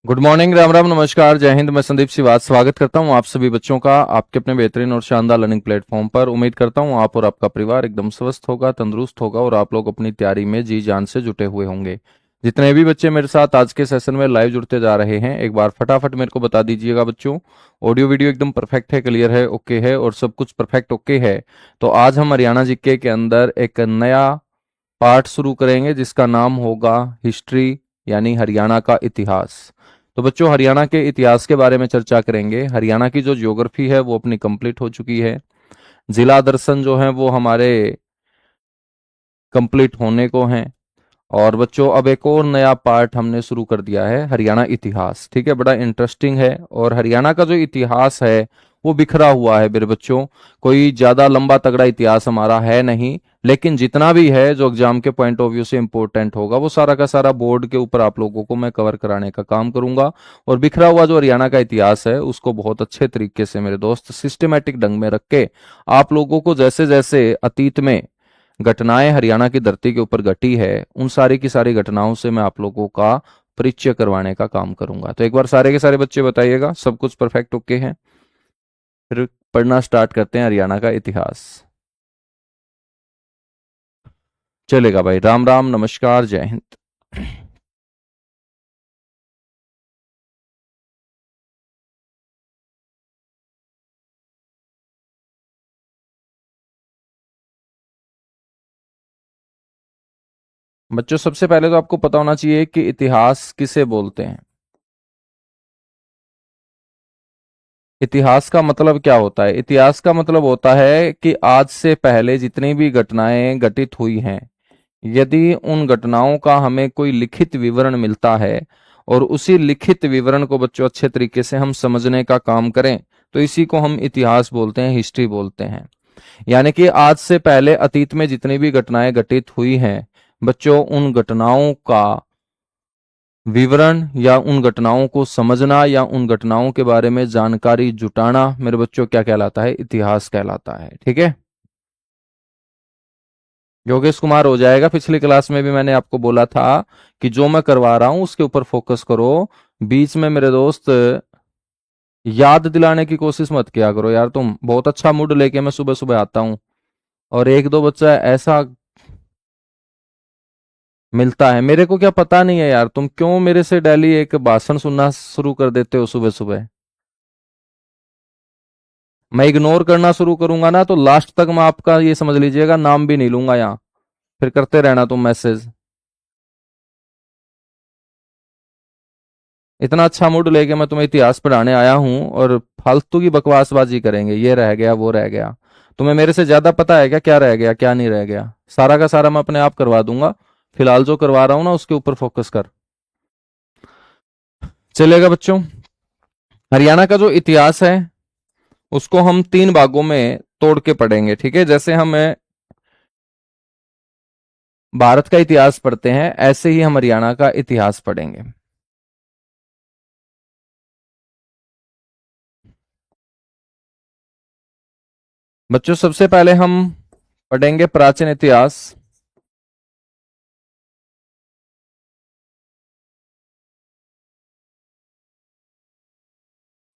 Good morning, Ram Ram, नमस्कार, जय हिंद। मैं संदीप सिवाज स्वागत करता हूं आप सभी बच्चों का आपके अपने बेहतरीन और शानदार लर्निंग प्लेटफॉर्म पर। उम्मीद करता हूं आप और आपका परिवार एकदम स्वस्थ होगा, तंदुरुस्त होगा और आप लोग अपनी तैयारी में जी जान से जुटे हुए होंगे। जितने भी बच्चे मेरे साथ आज के सेशन में लाइव जुड़ते जा रहे हैं, एक बार फटाफट मेरे को बता दीजिएगा बच्चों, ऑडियो वीडियो एकदम परफेक्ट है, क्लियर है, ओके है और सब कुछ परफेक्ट ओके है। तो आज हम हरियाणा जीके के अंदर एक नया पार्ट शुरू करेंगे जिसका नाम होगा हिस्ट्री, यानी हरियाणा का इतिहास। तो बच्चों, हरियाणा के इतिहास के बारे में चर्चा करेंगे। हरियाणा की जो ज्योग्राफी है वो अपनी कंप्लीट हो चुकी है। जिला दर्शन जो है वो हमारे कंप्लीट होने को हैं। और बच्चों, अब एक और नया पार्ट हमने शुरू कर दिया है, हरियाणा इतिहास। ठीक है, बड़ा इंटरेस्टिंग है। और हरियाणा का जो इतिहास है वो बिखरा हुआ है मेरे बच्चों। कोई ज्यादा लंबा तगड़ा इतिहास हमारा है नहीं, लेकिन जितना भी है जो एग्जाम के पॉइंट ऑफ व्यू से इंपॉर्टेंट होगा वो सारा का सारा बोर्ड के ऊपर आप लोगों को मैं कवर कराने का काम करूंगा। और बिखरा हुआ जो हरियाणा का इतिहास है उसको बहुत अच्छे तरीके से मेरे दोस्त सिस्टमेटिक ढंग में रख के आप लोगों को जैसे जैसे अतीत में घटनाएं हरियाणा की धरती के ऊपर घटी है उन सारी की सारी घटनाओं से मैं आप लोगों का परिचय करवाने का काम करूंगा। तो एक बार सारे के सारे बच्चे बताइएगा सब कुछ परफेक्ट ओके है। फिर पढ़ना स्टार्ट करते हैं हरियाणा का इतिहास। चलेगा भाई, राम राम, नमस्कार, जय हिंद। बच्चों, सबसे पहले तो आपको पता होना चाहिए कि इतिहास किसे बोलते हैं। इतिहास का मतलब क्या होता है? इतिहास का मतलब होता है कि आज से पहले जितनी भी घटनाएं घटित हुई हैं, यदि उन घटनाओं का हमें कोई लिखित विवरण मिलता है और उसी लिखित विवरण को बच्चों अच्छे तरीके से हम समझने का काम करें, तो इसी को हम इतिहास बोलते हैं, हिस्ट्री बोलते हैं। यानी कि आज से पहले अतीत में जितनी भी घटनाएं घटित हुई हैं बच्चों, उन घटनाओं का विवरण या उन घटनाओं को समझना या उन घटनाओं के बारे में जानकारी जुटाना मेरे बच्चों क्या कहलाता है? इतिहास कहलाता है। ठीक है, योगेश कुमार हो जाएगा। पिछली क्लास में भी मैंने आपको बोला था कि जो मैं करवा रहा हूं उसके ऊपर फोकस करो। बीच में मेरे दोस्त याद दिलाने की कोशिश मत किया करो यार। तुम बहुत अच्छा मूड लेके मैं सुबह सुबह आता हूं और एक दो बच्चा ऐसा मिलता है, मेरे को क्या पता नहीं है यार, तुम क्यों मेरे से डेली एक भाषण सुनना शुरू कर देते हो सुबह सुबह। मैं इग्नोर करना शुरू करूंगा ना तो लास्ट तक मैं आपका ये समझ लीजिएगा नाम भी नहीं लूंगा यहाँ। फिर करते रहना तुम मैसेज। इतना अच्छा मूड लेके मैं तुम्हें इतिहास पढ़ाने आया हूं और फालतू की बकवासबाजी करेंगे, ये रह गया वो रह गया। तुम्हें मेरे से ज्यादा पता है क्या क्या रह गया क्या नहीं रह गया? सारा का सारा मैं अपने आप करवा दूंगा। फिलहाल जो करवा रहा हूं ना उसके ऊपर फोकस कर। चलेगा बच्चों, हरियाणा का जो इतिहास है उसको हम तीन भागों में तोड़ के पढ़ेंगे। ठीक है, जैसे हम भारत का इतिहास पढ़ते हैं ऐसे ही हम हरियाणा का इतिहास पढ़ेंगे। बच्चों, सबसे पहले हम पढ़ेंगे प्राचीन इतिहास।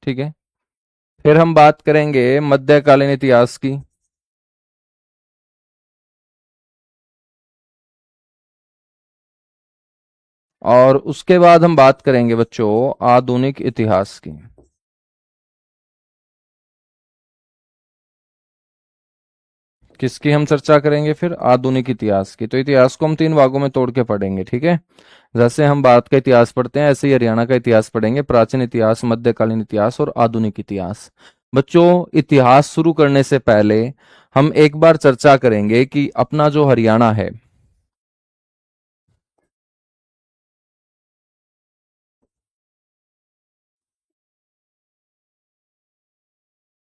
ठीक है, फिर हम बात करेंगे मध्यकालीन इतिहास की। और उसके बाद हम बात करेंगे बच्चों आधुनिक इतिहास की। किसकी हम चर्चा करेंगे? फिर आधुनिक इतिहास की। तो इतिहास को हम तीन भागों में तोड़ के पढ़ेंगे। ठीक है, जैसे हम भारत का इतिहास पढ़ते हैं ऐसे ही हरियाणा का इतिहास पढ़ेंगे। प्राचीन इतिहास, मध्यकालीन इतिहास और आधुनिक इतिहास। बच्चों, इतिहास शुरू करने से पहले हम एक बार चर्चा करेंगे कि अपना जो हरियाणा है,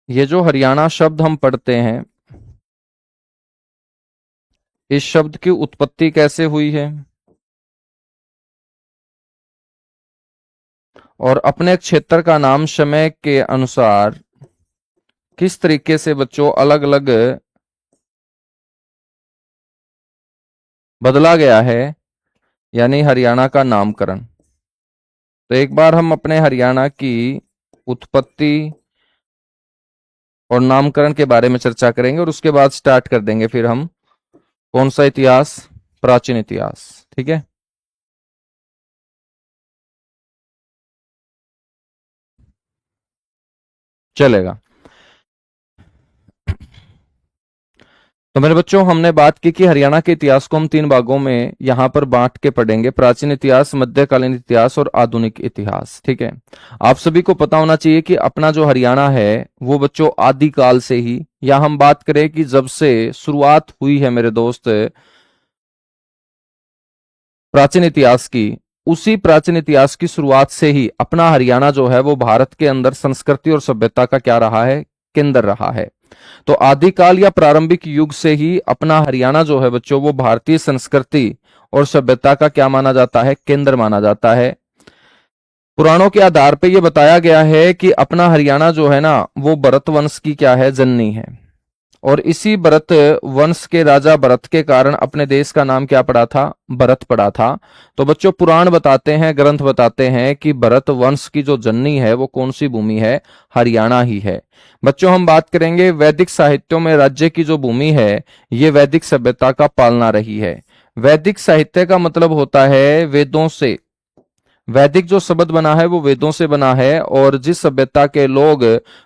ये जो हरियाणा शब्द हम पढ़ते हैं, इस शब्द की उत्पत्ति कैसे हुई है और अपने क्षेत्र का नाम समय के अनुसार किस तरीके से बच्चों अलग अलग बदला गया है, यानी हरियाणा का नामकरण। तो एक बार हम अपने हरियाणा की उत्पत्ति और नामकरण के बारे में चर्चा करेंगे और उसके बाद स्टार्ट कर देंगे फिर हम कौन सा इतिहास, प्राचीन इतिहास। ठीक है, चलेगा। तो मेरे बच्चों, हमने बात की कि हरियाणा के इतिहास को हम तीन भागों में यहां पर बांट के पढ़ेंगे, प्राचीन इतिहास, मध्यकालीन इतिहास और आधुनिक इतिहास। ठीक है, आप सभी को पता होना चाहिए कि अपना जो हरियाणा है वो बच्चों आदिकाल से ही, या हम बात करें कि जब से शुरुआत हुई है मेरे दोस्त प्राचीन इतिहास की, उसी प्राचीन इतिहास की शुरुआत से ही अपना हरियाणा जो है वो भारत के अंदर संस्कृति और सभ्यता का क्या रहा है, केंद्र रहा है। तो आदिकाल या प्रारंभिक युग से ही अपना हरियाणा जो है बच्चों वो भारतीय संस्कृति और सभ्यता का क्या माना जाता है, केंद्र माना जाता है। पुराणों के आधार पर यह बताया गया है कि अपना हरियाणा जो है ना वो भरत वंश की क्या है, जननी है। और इसी भरत वंश के राजा भरत के कारण अपने देश का नाम क्या पड़ा था, भरत पड़ा था। तो बच्चों पुराण बताते हैं, ग्रंथ बताते हैं कि भरत वंश की जो जननी है वो कौन सी भूमि है, हरियाणा ही है। बच्चों हम बात करेंगे वैदिक साहित्यों में राज्य की जो भूमि है ये वैदिक सभ्यता का पालना रही है। वैदिक साहित्य का मतलब होता है वेदों से, वैदिक जो शब्द बना है वो वेदों से बना है, और जिस सभ्यता के लोग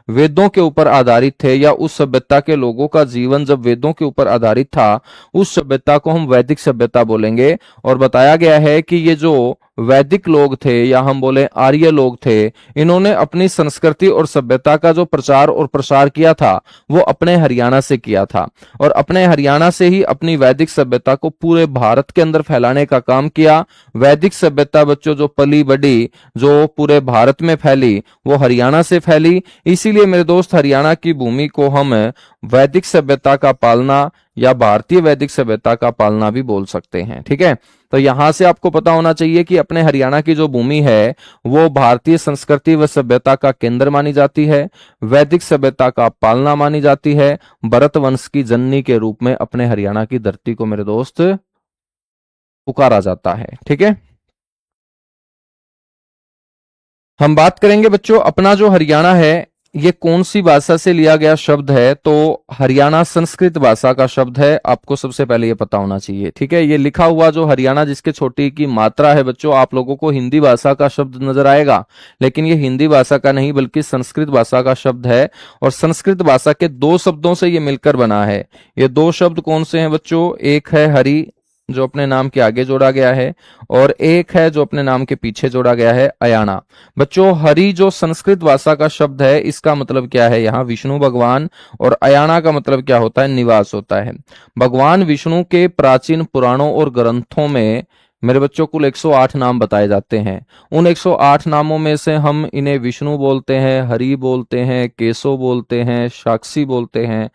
वेदों के ऊपर आधारित थे या उस सभ्यता के लोगों का जीवन जब वेदों के ऊपर आधारित था, उस सभ्यता को हम वैदिक सभ्यता बोलेंगे। और बताया गया है कि ये जो वैदिक लोग थे या हम बोले आर्य लोग थे, इन्होंने अपनी संस्कृति और सभ्यता का जो प्रचार और प्रसार किया था वो अपने हरियाणा से किया था, और अपने हरियाणा से ही अपनी वैदिक सभ्यता को पूरे भारत के अंदर फैलाने का काम किया। वैदिक सभ्यता बच्चों जो पली बढ़ी, जो पूरे भारत में फैली, वो हरियाणा से फैली। इसीलिए मेरे दोस्त हरियाणा की भूमि को हम वैदिक सभ्यता का पालना या भारतीय वैदिक सभ्यता का पालना भी बोल सकते हैं। ठीक है, तो यहां से आपको पता होना चाहिए कि अपने हरियाणा की जो भूमि है वो भारतीय संस्कृति व सभ्यता का केंद्र मानी जाती है, वैदिक सभ्यता का पालना मानी जाती है, भरत वंश की जननी के रूप में अपने हरियाणा की धरती को मेरे दोस्त पुकारा जाता है। ठीक है, हम बात करेंगे बच्चों अपना जो हरियाणा है ये कौन सी भाषा से लिया गया शब्द है। तो हरियाणा संस्कृत भाषा का शब्द है, आपको सबसे पहले ये पता होना चाहिए। ठीक है, ये लिखा हुआ जो हरियाणा जिसके छोटी की मात्रा है बच्चों, आप लोगों को हिंदी भाषा का शब्द नजर आएगा, लेकिन ये हिंदी भाषा का नहीं बल्कि संस्कृत भाषा का शब्द है। और संस्कृत भाषा के दो शब्दों से ये मिलकर बना है। ये दो शब्द कौन से हैं बच्चों, एक है हरि जो अपने नाम के आगे जोड़ा गया है, और एक है जो अपने नाम के पीछे जोड़ा गया है, अयाना। बच्चों हरि जो संस्कृत भाषा का शब्द है इसका मतलब क्या है, यहाँ विष्णु भगवान, और अयाना का मतलब क्या होता है, निवास होता है। भगवान विष्णु के प्राचीन पुराणों और ग्रंथों में मेरे बच्चों कुल 108 नाम बताए जाते हैं। उन 108 नामों में से हम इन्हें विष्णु बोलते हैं, हरि बोलते हैं, केशव बोलते हैं, साक्षी बोलते हैं,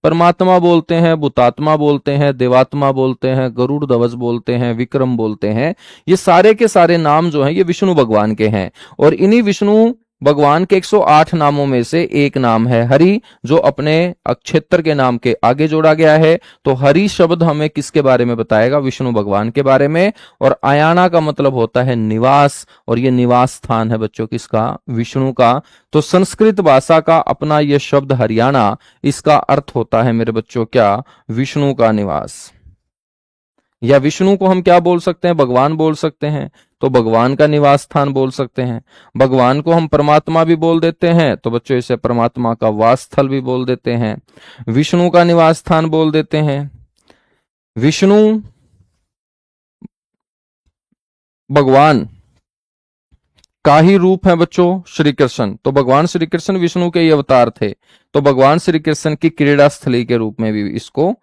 परमात्मा बोलते हैं, भूतात्मा बोलते हैं, देवात्मा बोलते हैं, गरुड़ ध्वज बोलते हैं, विक्रम बोलते हैं। ये सारे के सारे नाम जो हैं ये विष्णु भगवान के हैं। और इन्हीं विष्णु भगवान के 108 नामों में से एक नाम है हरि, जो अपने क्षेत्र के नाम के आगे जोड़ा गया है। तो हरि शब्द हमें किसके बारे में बताएगा, विष्णु भगवान के बारे में। और आयाना का मतलब होता है निवास, और ये निवास स्थान है बच्चों किसका, विष्णु का। तो संस्कृत भाषा का अपना यह शब्द हरियाणा, इसका अर्थ होता है मेरे बच्चों क्या, विष्णु का निवास। या विष्णु को हम क्या बोल सकते हैं, भगवान बोल सकते हैं, तो भगवान का निवास स्थान बोल सकते हैं। भगवान को हम परमात्मा भी बोल देते हैं, तो बच्चों इसे परमात्मा का वास स्थल भी बोल देते हैं। विष्णु का निवास स्थान बोल देते हैं। विष्णु भगवान का ही रूप है बच्चों श्री कृष्ण, तो भगवान श्री कृष्ण विष्णु के ही अवतार थे। तो भगवान श्री कृष्ण की क्रीड़ा स्थली के रूप में भी इसको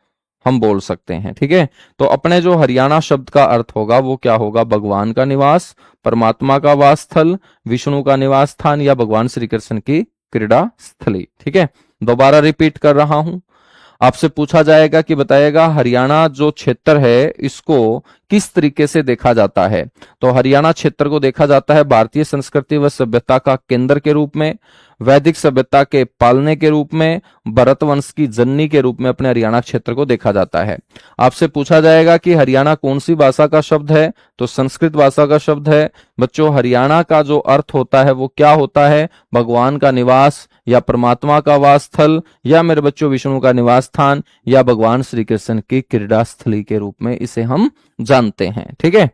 हम बोल सकते हैं। ठीक है, तो अपने जो हरियाणा शब्द का अर्थ होगा वो क्या होगा, भगवान का निवास, परमात्मा का वास स्थल, विष्णु का निवास स्थान, या भगवान श्री कृष्ण की क्रीड़ा स्थली। ठीक है, दोबारा रिपीट कर रहा हूं। आपसे पूछा जाएगा कि बताएगा हरियाणा जो क्षेत्र है इसको किस तरीके से देखा जाता है? तो हरियाणा क्षेत्र को देखा जाता है भारतीय संस्कृति व सभ्यता का केंद्र के रूप में, वैदिक सभ्यता के पालने के रूप में, भरत वंश की जननी के रूप में अपने हरियाणा क्षेत्र को देखा जाता है। आपसे पूछा जाएगा कि हरियाणा कौन सी भाषा का शब्द है, तो संस्कृत भाषा का शब्द है। बच्चों, हरियाणा का जो अर्थ होता है वो क्या होता है? भगवान का निवास, या परमात्मा का वास स्थल, या मेरे बच्चों विष्णु का निवास स्थान, या भगवान श्री कृष्ण की क्रीड़ा स्थली के रूप में इसे हम जानते हैं। ठीक है,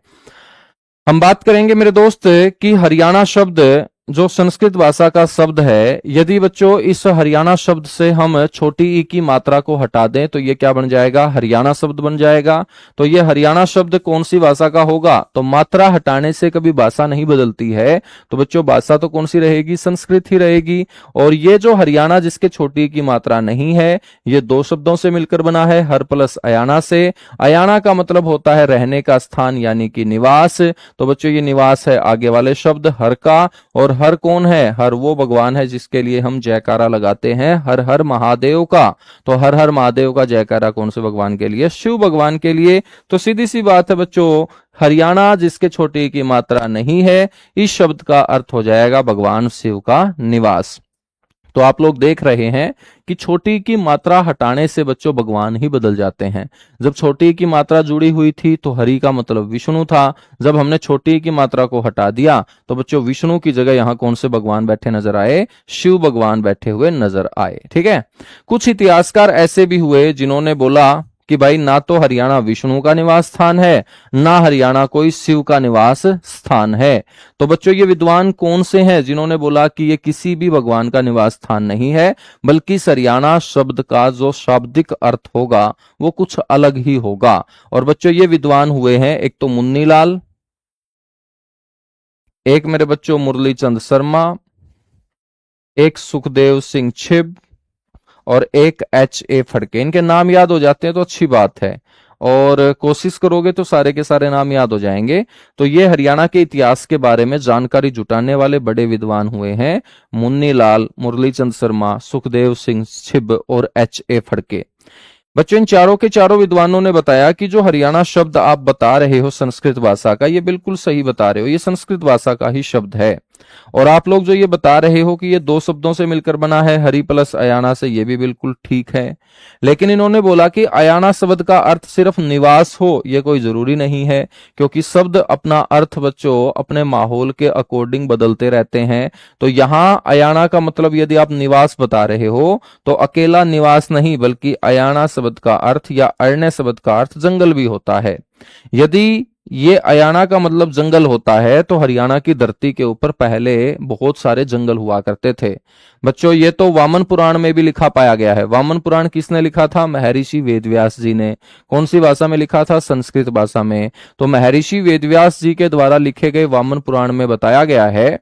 हम बात करेंगे मेरे दोस्त कि हरियाणा शब्द जो संस्कृत भाषा का शब्द है, यदि बच्चों इस हरियाणा शब्द से हम छोटी ई की मात्रा को हटा दें तो ये क्या बन जाएगा? हरियाणा शब्द बन जाएगा। तो ये हरियाणा शब्द कौन सी भाषा का होगा? तो मात्रा हटाने से कभी भाषा नहीं बदलती है, तो बच्चों भाषा तो कौन सी रहेगी? संस्कृत ही रहेगी। और ये जो हरियाणा जिसके छोटी ई की मात्रा नहीं है, ये दो शब्दों से मिलकर बना है, हर प्लस अयाना से। अयाना का मतलब होता है रहने का स्थान यानी कि निवास। तो बच्चों ये निवास है आगे वाले शब्द हर का, और हर कौन है? हर वो भगवान है जिसके लिए हम जयकारा लगाते हैं, हर हर महादेव का। तो हर हर महादेव का जयकारा कौन से भगवान के लिए? शिव भगवान के लिए। तो सीधी सी बात है बच्चों, हरियाणा जिसके छोटे की मात्रा नहीं है, इस शब्द का अर्थ हो जाएगा भगवान शिव का निवास। तो आप लोग देख रहे हैं कि छोटी की मात्रा हटाने से बच्चों भगवान ही बदल जाते हैं। जब छोटी की मात्रा जुड़ी हुई थी तो हरि का मतलब विष्णु था। जब हमने छोटी की मात्रा को हटा दिया तो बच्चों विष्णु की जगह यहां कौन से भगवान बैठे नजर आए? शिव भगवान बैठे हुए नजर आए। ठीक है, कुछ इतिहासकार ऐसे भी हुए जिन्होंने बोला कि भाई ना तो हरियाणा विष्णु का निवास स्थान है, ना हरियाणा कोई शिव का निवास स्थान है। तो बच्चों ये विद्वान कौन से हैं जिन्होंने बोला कि ये किसी भी भगवान का निवास स्थान नहीं है, बल्कि हरियाणा शब्द का जो शाब्दिक अर्थ होगा वो कुछ अलग ही होगा। और बच्चों ये विद्वान हुए हैं, एक तो मुन्नीलाल, एक मेरे बच्चों मुरलीचंद शर्मा, एक सुखदेव सिंह छिब, और एक H.A. फड़के। इनके नाम याद हो जाते हैं तो अच्छी बात है, और कोशिश करोगे तो सारे के सारे नाम याद हो जाएंगे। तो ये हरियाणा के इतिहास के बारे में जानकारी जुटाने वाले बड़े विद्वान हुए हैं मुन्नीलाल, मुरलीचंद शर्मा, सुखदेव सिंह छिब और H.A. फड़के। बच्चों इन चारों के चारों विद्वानों ने बताया कि जो हरियाणा शब्द आप बता रहे हो संस्कृत भाषा का, ये बिल्कुल सही बता रहे हो, ये संस्कृत भाषा का ही शब्द है। और आप लोग जो ये बता रहे हो कि ये दो शब्दों से मिलकर बना है, हरि प्लस अयाना से, ये भी बिल्कुल ठीक है। लेकिन इन्होंने बोला कि अयाना शब्द का अर्थ सिर्फ निवास हो, ये कोई जरूरी नहीं है, क्योंकि शब्द अपना अर्थ बच्चों अपने माहौल के अकॉर्डिंग बदलते रहते हैं। तो यहाँ अयाना का मतलब यदि आप निवास बता रहे हो तो अकेला निवास नहीं, बल्कि अयाना शब्द का अर्थ या अरण्य शब्द का अर्थ जंगल भी होता है। यदि ये अयाना का मतलब जंगल होता है तो हरियाणा की धरती के ऊपर पहले बहुत सारे जंगल हुआ करते थे। बच्चों ये तो वामन पुराण में भी लिखा पाया गया है। वामन पुराण किसने लिखा था? महर्षि वेदव्यास जी ने। कौन सी भाषा में लिखा था? संस्कृत भाषा में। तो महर्षि वेदव्यास जी के द्वारा लिखे गए वामन पुराण में बताया गया है,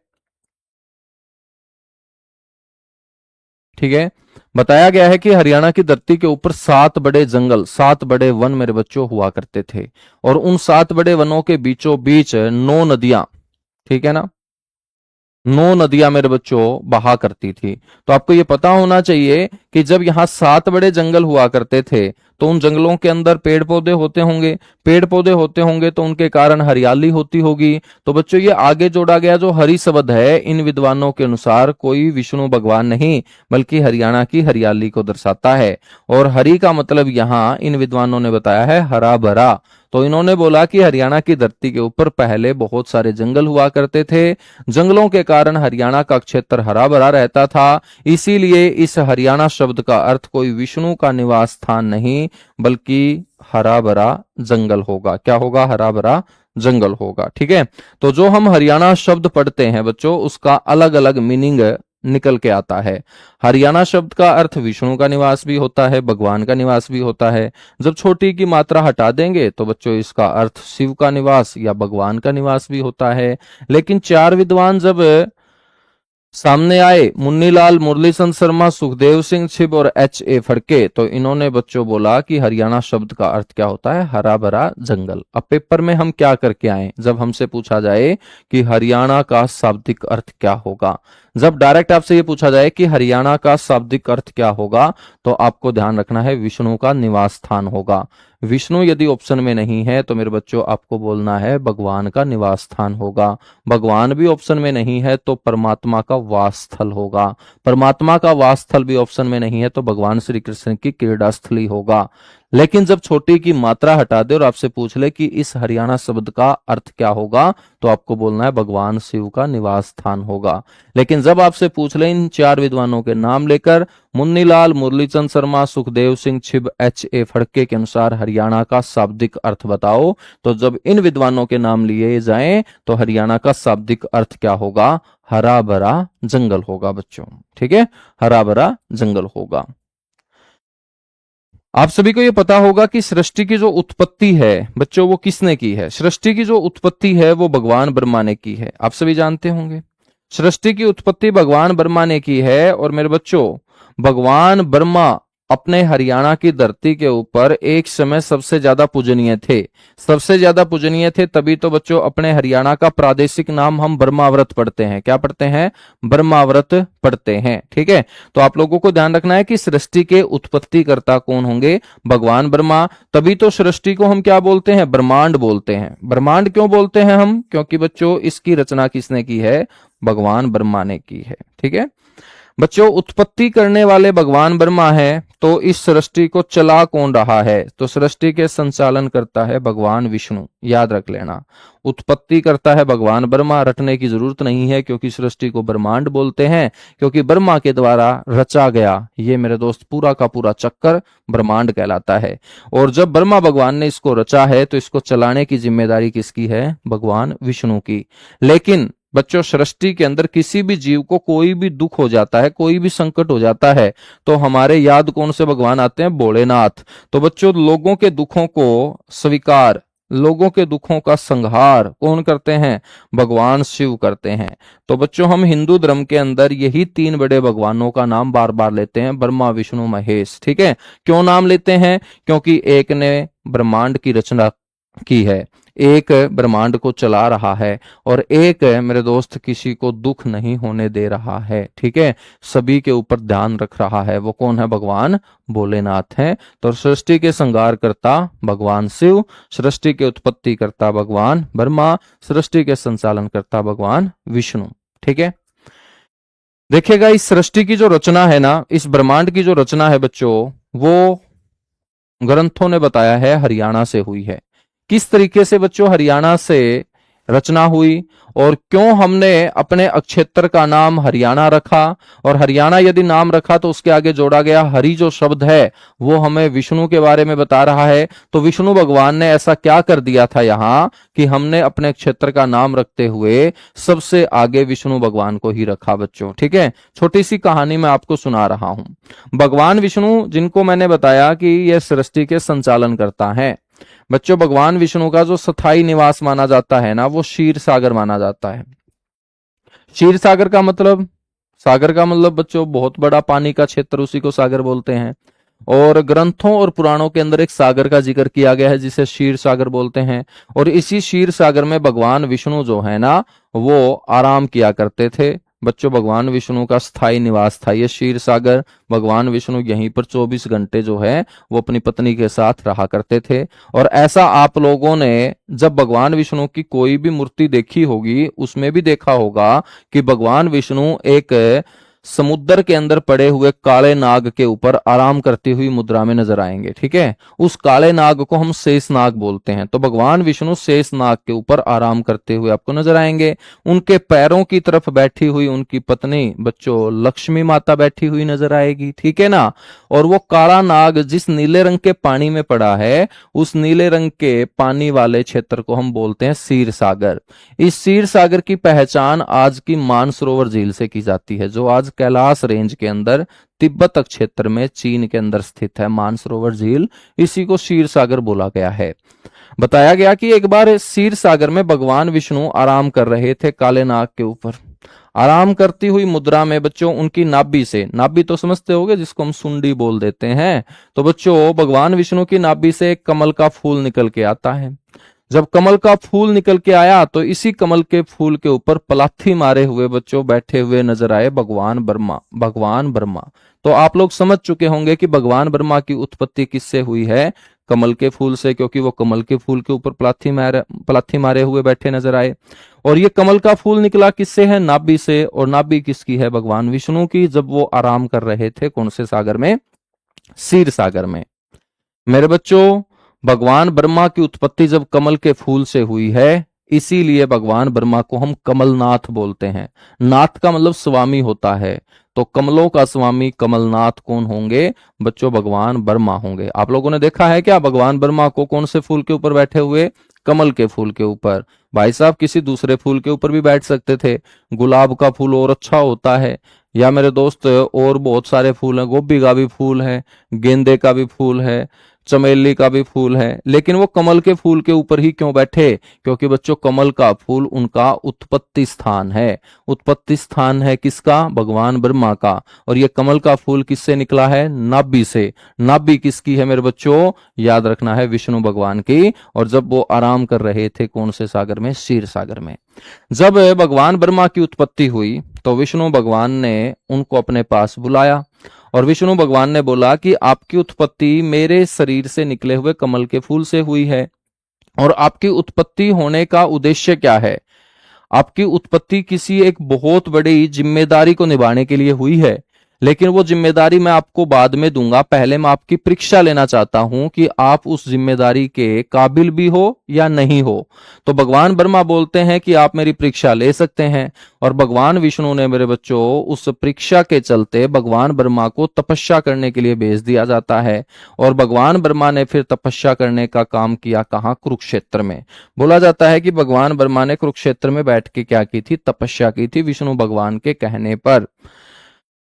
ठीक है, बताया गया है कि हरियाणा की धरती के ऊपर 7 बड़े जंगल, 7 बड़े वन मेरे बच्चों हुआ करते थे, और उन 7 बड़े वनों के बीचों बीच 9 नदियां, ठीक है ना, 9 नदियां मेरे बच्चों बहा करती थी। तो आपको ये पता होना चाहिए कि जब यहाँ 7 बड़े जंगल हुआ करते थे तो उन जंगलों के अंदर पेड़ पौधे होते होंगे, पेड़ पौधे होते होंगे तो उनके कारण हरियाली होती होगी। तो बच्चों ये आगे जोड़ा गया जो हरि शब्द है, इन विद्वानों के अनुसार कोई विष्णु भगवान नहीं, बल्कि हरियाणा की हरियाली को दर्शाता है। और हरि का मतलब यहाँ इन विद्वानों ने बताया है हरा भरा। तो इन्होंने बोला कि हरियाणा की धरती के ऊपर पहले बहुत सारे जंगल हुआ करते थे, जंगलों के कारण हरियाणा का क्षेत्र हरा भरा रहता था, इसीलिए इस हरियाणा शब्द का अर्थ कोई विष्णु का निवास स्थान नहीं, बल्कि हरा भरा जंगल होगा। क्या होगा? हरा भरा जंगल होगा। ठीक है, तो जो हम हरियाणा शब्द पढ़ते हैं बच्चों, उसका अलग अलग मीनिंग निकल के आता है। हरियाणा शब्द का अर्थ विष्णु का निवास भी होता है, भगवान का निवास भी होता है। जब छोटी की मात्रा हटा देंगे तो बच्चों इसका अर्थ शिव का निवास या भगवान का निवास भी होता है। लेकिन 4 विद्वान जब सामने आए, मुन्नीलाल, मुरलीचंद शर्मा, सुखदेव सिंह छिब और H.A. फड़के, तो इन्होंने बच्चों बोला कि हरियाणा शब्द का अर्थ क्या होता है? हरा भरा जंगल। अब पेपर में हम क्या करके आए? जब हमसे पूछा जाए कि हरियाणा का शाब्दिक अर्थ क्या होगा, जब डायरेक्ट आपसे ये पूछा जाए कि हरियाणा का शाब्दिक अर्थ क्या होगा, तो आपको ध्यान रखना है विष्णु का निवास स्थान होगा। विष्णु यदि ऑप्शन में नहीं है तो मेरे बच्चों आपको बोलना है भगवान का निवास स्थान होगा। भगवान भी ऑप्शन में नहीं है तो परमात्मा का वास स्थल होगा। परमात्मा का वास स्थल भी ऑप्शन में नहीं है तो भगवान श्री कृष्ण की क्रीड़ा स्थली होगा। लेकिन जब छोटी की मात्रा हटा दे और आपसे पूछ ले कि इस हरियाणा शब्द का अर्थ क्या होगा, तो आपको बोलना है भगवान शिव का निवास स्थान होगा। लेकिन जब आपसे पूछ ले इन चार विद्वानों के नाम लेकर, मुन्नीलाल, मुरलीचंद शर्मा, सुखदेव सिंह छिब, H.A. फड़के के अनुसार हरियाणा का शाब्दिक अर्थ बताओ, तो जब इन विद्वानों के नाम लिए जाएं तो हरियाणा का शाब्दिक अर्थ क्या होगा? हरा भरा जंगल होगा बच्चों। ठीक है, हरा भरा जंगल होगा। आप सभी को यह पता होगा कि सृष्टि की जो उत्पत्ति है बच्चों वो किसने की है? सृष्टि की जो उत्पत्ति है वो भगवान ब्रह्मा ने की है। आप सभी जानते होंगे सृष्टि की उत्पत्ति भगवान ब्रह्मा ने की है। और मेरे बच्चों भगवान ब्रह्मा अपने हरियाणा की धरती के ऊपर एक समय सबसे ज्यादा पूजनीय थे। सबसे ज्यादा पूजनीय थे तभी तो बच्चों अपने हरियाणा का प्रादेशिक नाम हम ब्रह्माव्रत पढ़ते हैं। क्या पढ़ते हैं? ब्रह्माव्रत पढ़ते हैं। ठीक है, तो आप लोगों को ध्यान रखना है कि सृष्टि के उत्पत्तिकर्ता कौन होंगे? भगवान ब्रह्मा। तभी तो सृष्टि को हम क्या बोलते हैं? ब्रह्मांड बोलते हैं। ब्रह्मांड क्यों बोलते हैं हम? क्योंकि बच्चों इसकी रचना किसने की है? भगवान ब्रह्मा ने की है। ठीक है बच्चों, उत्पत्ति करने वाले भगवान ब्रह्मा है, तो इस सृष्टि को चला कौन रहा है? तो सृष्टि के संचालन करता है भगवान विष्णु। याद रख लेना, उत्पत्ति करता है भगवान ब्रह्मा। रटने की जरूरत नहीं है क्योंकि सृष्टि को ब्रह्मांड बोलते हैं, क्योंकि ब्रह्मा के द्वारा रचा गया ये मेरे दोस्त पूरा का पूरा चक्कर ब्रह्मांड कहलाता है। और जब ब्रह्मा भगवान ने इसको रचा है तो इसको चलाने की जिम्मेदारी किसकी है? भगवान विष्णु की। लेकिन बच्चों सृष्टि के अंदर किसी भी जीव को कोई भी दुख हो जाता है, कोई भी संकट हो जाता है, तो हमारे याद कौन से भगवान आते हैं? भोलेनाथ। तो बच्चों लोगों के दुखों को स्वीकार, लोगों के दुखों का संहार कौन करते हैं? भगवान शिव करते हैं। तो बच्चों हम हिंदू धर्म के अंदर यही तीन बड़े भगवानों का नाम बार बार लेते हैं, ब्रह्मा विष्णु महेश। ठीक है, क्यों नाम लेते हैं? क्योंकि एक ने ब्रह्मांड की रचना की है, एक ब्रह्मांड को चला रहा है, और एक मेरे दोस्त किसी को दुख नहीं होने दे रहा है। ठीक है, सभी के ऊपर ध्यान रख रहा है। वो कौन है? भगवान भोलेनाथ है। तो सृष्टि के संहार करता भगवान शिव, सृष्टि के उत्पत्ति करता भगवान ब्रह्मा, सृष्टि के संचालन करता भगवान विष्णु। ठीक है, देखिएगा इस सृष्टि की जो रचना है ना, इस ब्रह्मांड की जो रचना है बच्चों, वो ग्रंथों ने बताया है हरियाणा से हुई है। किस तरीके से बच्चों हरियाणा से रचना हुई, और क्यों हमने अपने अक्षेत्र का नाम हरियाणा रखा? और हरियाणा यदि नाम रखा तो उसके आगे जोड़ा गया हरि जो शब्द है वो हमें विष्णु के बारे में बता रहा है। तो विष्णु भगवान ने ऐसा क्या कर दिया था यहाँ कि हमने अपने क्षेत्र का नाम रखते हुए सबसे आगे विष्णु भगवान को ही रखा बच्चों। ठीक है, छोटी सी कहानी मैं आपको सुना रहा हूं। भगवान विष्णु जिनको मैंने बताया कि यह सृष्टि के संचालन करता है बच्चों, भगवान विष्णु का जो स्थायी निवास माना जाता है ना, वो क्षीर सागर माना जाता है। क्षीर सागर का मतलब, सागर का मतलब बच्चों बहुत बड़ा पानी का क्षेत्र, उसी को सागर बोलते हैं। और ग्रंथों और पुराणों के अंदर एक सागर का जिक्र किया गया है जिसे क्षीर सागर बोलते हैं। और इसी क्षीर सागर में भगवान विष्णु जो है ना, वो आराम किया करते थे बच्चों। भगवान विष्णु का स्थायी निवास था ये क्षीर सागर। भगवान विष्णु यहीं पर 24 घंटे जो है वो अपनी पत्नी के साथ रहा करते थे। और ऐसा आप लोगों ने जब भगवान विष्णु की कोई भी मूर्ति देखी होगी उसमें भी देखा होगा कि भगवान विष्णु एक समुद्र के अंदर पड़े हुए काले नाग के ऊपर आराम करती हुई मुद्रा में नजर आएंगे। ठीक है, उस काले नाग को हम शेष नाग बोलते हैं। तो भगवान विष्णु शेष नाग के ऊपर आराम करते हुए आपको नजर आएंगे। उनके पैरों की तरफ बैठी हुई उनकी पत्नी बच्चों लक्ष्मी माता बैठी हुई नजर आएगी। ठीक है ना, और वो काला नाग जिस नीले रंग के पानी में पड़ा है, उस नीले रंग के पानी वाले क्षेत्र को हम बोलते हैं क्षीर सागर। इस क्षीर सागर की पहचान आज की मानसरोवर झील से की जाती है, जो आज कैलाश रेंज के अंदर तिब्बत क्षेत्र में चीन के अंदर स्थित है मानसरोवर झील। इसी को क्षीर सागर बोला गया है। बताया गया कि एक बार क्षीर सागर में भगवान विष्णु आराम कर रहे थे काले नाग के ऊपर। आराम करती हुई मुद्रा में बच्चों उनकी नाभि से, नाभि तो समझते होगे जिसको हम सुंडी बोल देते हैं, तो बच्चों भगवान विष्णु की नाभि से एक कमल का फूल निकल के आता है। जब कमल का फूल निकल के आया तो इसी कमल के फूल के ऊपर पलाथी मारे हुए बच्चों बैठे हुए नजर आए भगवान ब्रह्मा। भगवान ब्रह्मा तो आप लोग समझ चुके होंगे कि भगवान ब्रह्मा की उत्पत्ति किससे हुई है? कमल के फूल से, क्योंकि वो कमल के फूल के ऊपर पलाथी मारे हुए बैठे नजर आए। और ये कमल का फूल निकला किससे है? नाभि से। और नाभि किसकी है? भगवान विष्णु की, जब वो आराम कर रहे थे कौन से सागर में? क्षीर सागर में। मेरे बच्चों, भगवान ब्रह्मा की उत्पत्ति जब कमल के फूल से हुई है, इसीलिए भगवान ब्रह्मा को हम कमलनाथ बोलते हैं। नाथ का मतलब स्वामी होता है, तो कमलों का स्वामी कमलनाथ कौन होंगे? बच्चों, भगवान ब्रह्मा होंगे। आप लोगों ने देखा है क्या भगवान ब्रह्मा को कौन से फूल के ऊपर बैठे हुए? कमल के फूल के ऊपर। भाई साहब, किसी दूसरे फूल के ऊपर भी बैठ सकते थे। गुलाब का फूल और अच्छा होता है, या मेरे दोस्त और बहुत सारे फूल हैं, गोभी का भी फूल है, गेंदे का भी फूल है, चमेली का भी फूल है, लेकिन वो कमल के फूल के ऊपर ही क्यों बैठे? क्योंकि बच्चों, कमल का फूल उनका उत्पत्ति स्थान है। उत्पत्ति स्थान है किसका? भगवान ब्रह्मा का। और ये कमल का फूल किससे निकला है? नाभि से। नाभि किसकी है मेरे बच्चों? याद रखना है, विष्णु भगवान की। और जब वो आराम कर रहे थे कौन से सागर में? क्षीर सागर में। जब भगवान ब्रह्मा की उत्पत्ति हुई तो विष्णु भगवान ने उनको अपने पास बुलाया, और विष्णु भगवान ने बोला कि आपकी उत्पत्ति मेरे शरीर से निकले हुए कमल के फूल से हुई है। और आपकी उत्पत्ति होने का उद्देश्य क्या है? आपकी उत्पत्ति किसी एक बहुत बड़ी जिम्मेदारी को निभाने के लिए हुई है, लेकिन वो जिम्मेदारी मैं आपको बाद में दूंगा। पहले मैं आपकी परीक्षा लेना चाहता हूं कि आप उस जिम्मेदारी के काबिल भी हो या नहीं हो। तो भगवान ब्रह्मा बोलते हैं कि आप मेरी परीक्षा ले सकते हैं। और भगवान विष्णु ने मेरे बच्चों उस परीक्षा के चलते भगवान ब्रह्मा को तपस्या करने के लिए भेज दिया जाता है। और भगवान ब्रह्मा ने फिर तपस्या करने का काम किया कहाँ? कुरुक्षेत्र में। बोला जाता है कि भगवान ब्रह्मा ने कुरुक्षेत्र में बैठ के क्या की थी? तपस्या की थी, विष्णु भगवान के कहने पर।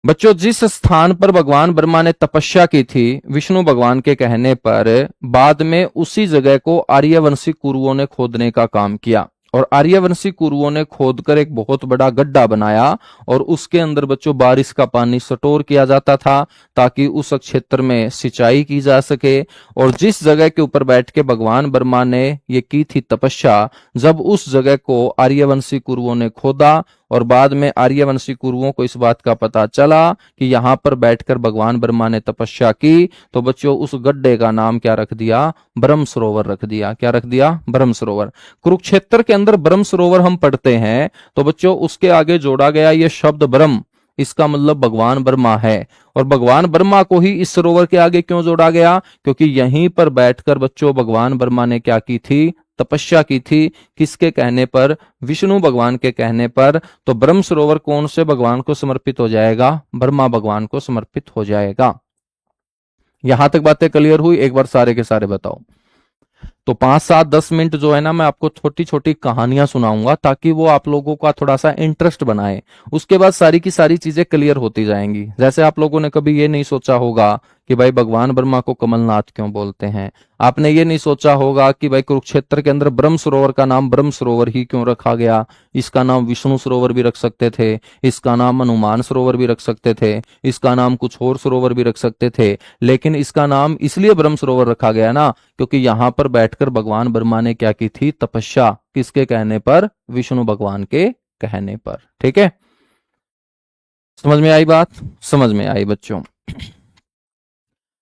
बच्चों, जिस स्थान पर भगवान ब्रह्मा ने तपस्या की थी विष्णु भगवान के कहने पर, बाद में उसी जगह को आर्यवंशी कुरुओं ने खोदने का काम किया। और आर्यवंशी कुरुओं ने खोदकर एक बहुत बड़ा गड्ढा बनाया, और उसके अंदर बच्चों बारिश का पानी स्टोर किया जाता था, ताकि उस क्षेत्र में सिंचाई की जा सके। और जिस जगह के ऊपर बैठ के भगवान ब्रह्मा ने ये की थी तपस्या, जब उस जगह को आर्यवंशी कुरुओं ने खोदा, और बाद में आर्यवंशी कुरुओं को इस बात का पता चला कि यहां पर बैठकर भगवान ब्रह्मा ने तपस्या की, तो बच्चों उस गड्ढे का नाम क्या रख दिया? ब्रह्म सरोवर रख दिया। क्या रख दिया? ब्रह्म सरोवर। कुरुक्षेत्र के अंदर ब्रह्म सरोवर हम पढ़ते हैं, तो बच्चों उसके आगे जोड़ा गया ये शब्द ब्रह्म, इसका मतलब भगवान ब्रह्मा है। और भगवान ब्रह्मा को ही इस सरोवर के आगे क्यों जोड़ा गया? क्योंकि यहीं पर बैठकर बच्चों भगवान ब्रह्मा ने क्या की थी? तपस्या की थी। किसके कहने पर? विष्णु भगवान के कहने पर। तो ब्रह्म सरोवर कौन से भगवान को समर्पित हो जाएगा? ब्रह्मा भगवान को समर्पित हो जाएगा। यहां तक बातें क्लियर हुई? एक बार सारे के सारे बताओ। तो 5, 7, 10 मिनट जो है ना, मैं आपको छोटी छोटी कहानियां सुनाऊंगा, ताकि वो आप लोगों का थोड़ा सा इंटरेस्ट बनाए। उसके बाद सारी की सारी चीजें क्लियर होती जाएंगी। जैसे आप लोगों ने कभी ये नहीं सोचा होगा कि भाई भगवान ब्रह्मा को कमलनाथ क्यों बोलते हैं। आपने ये नहीं सोचा होगा कि भाई कुरुक्षेत्र के अंदर ब्रह्म सरोवर का नाम ब्रह्म सरोवर ही क्यों रखा गया। इसका नाम विष्णु सरोवर भी रख सकते थे, इसका नाम हनुमान सरोवर भी रख सकते थे, इसका नाम कुछ और सरोवर भी रख सकते थे, लेकिन इसका नाम इसलिए ब्रह्म सरोवर रखा गया ना, क्योंकि यहां पर बैठकर भगवान ब्रह्मा ने क्या की थी? तपस्या। किसके कहने पर? विष्णु भगवान के कहने पर। ठीक है, समझ में आई बात? समझ में आई बच्चों?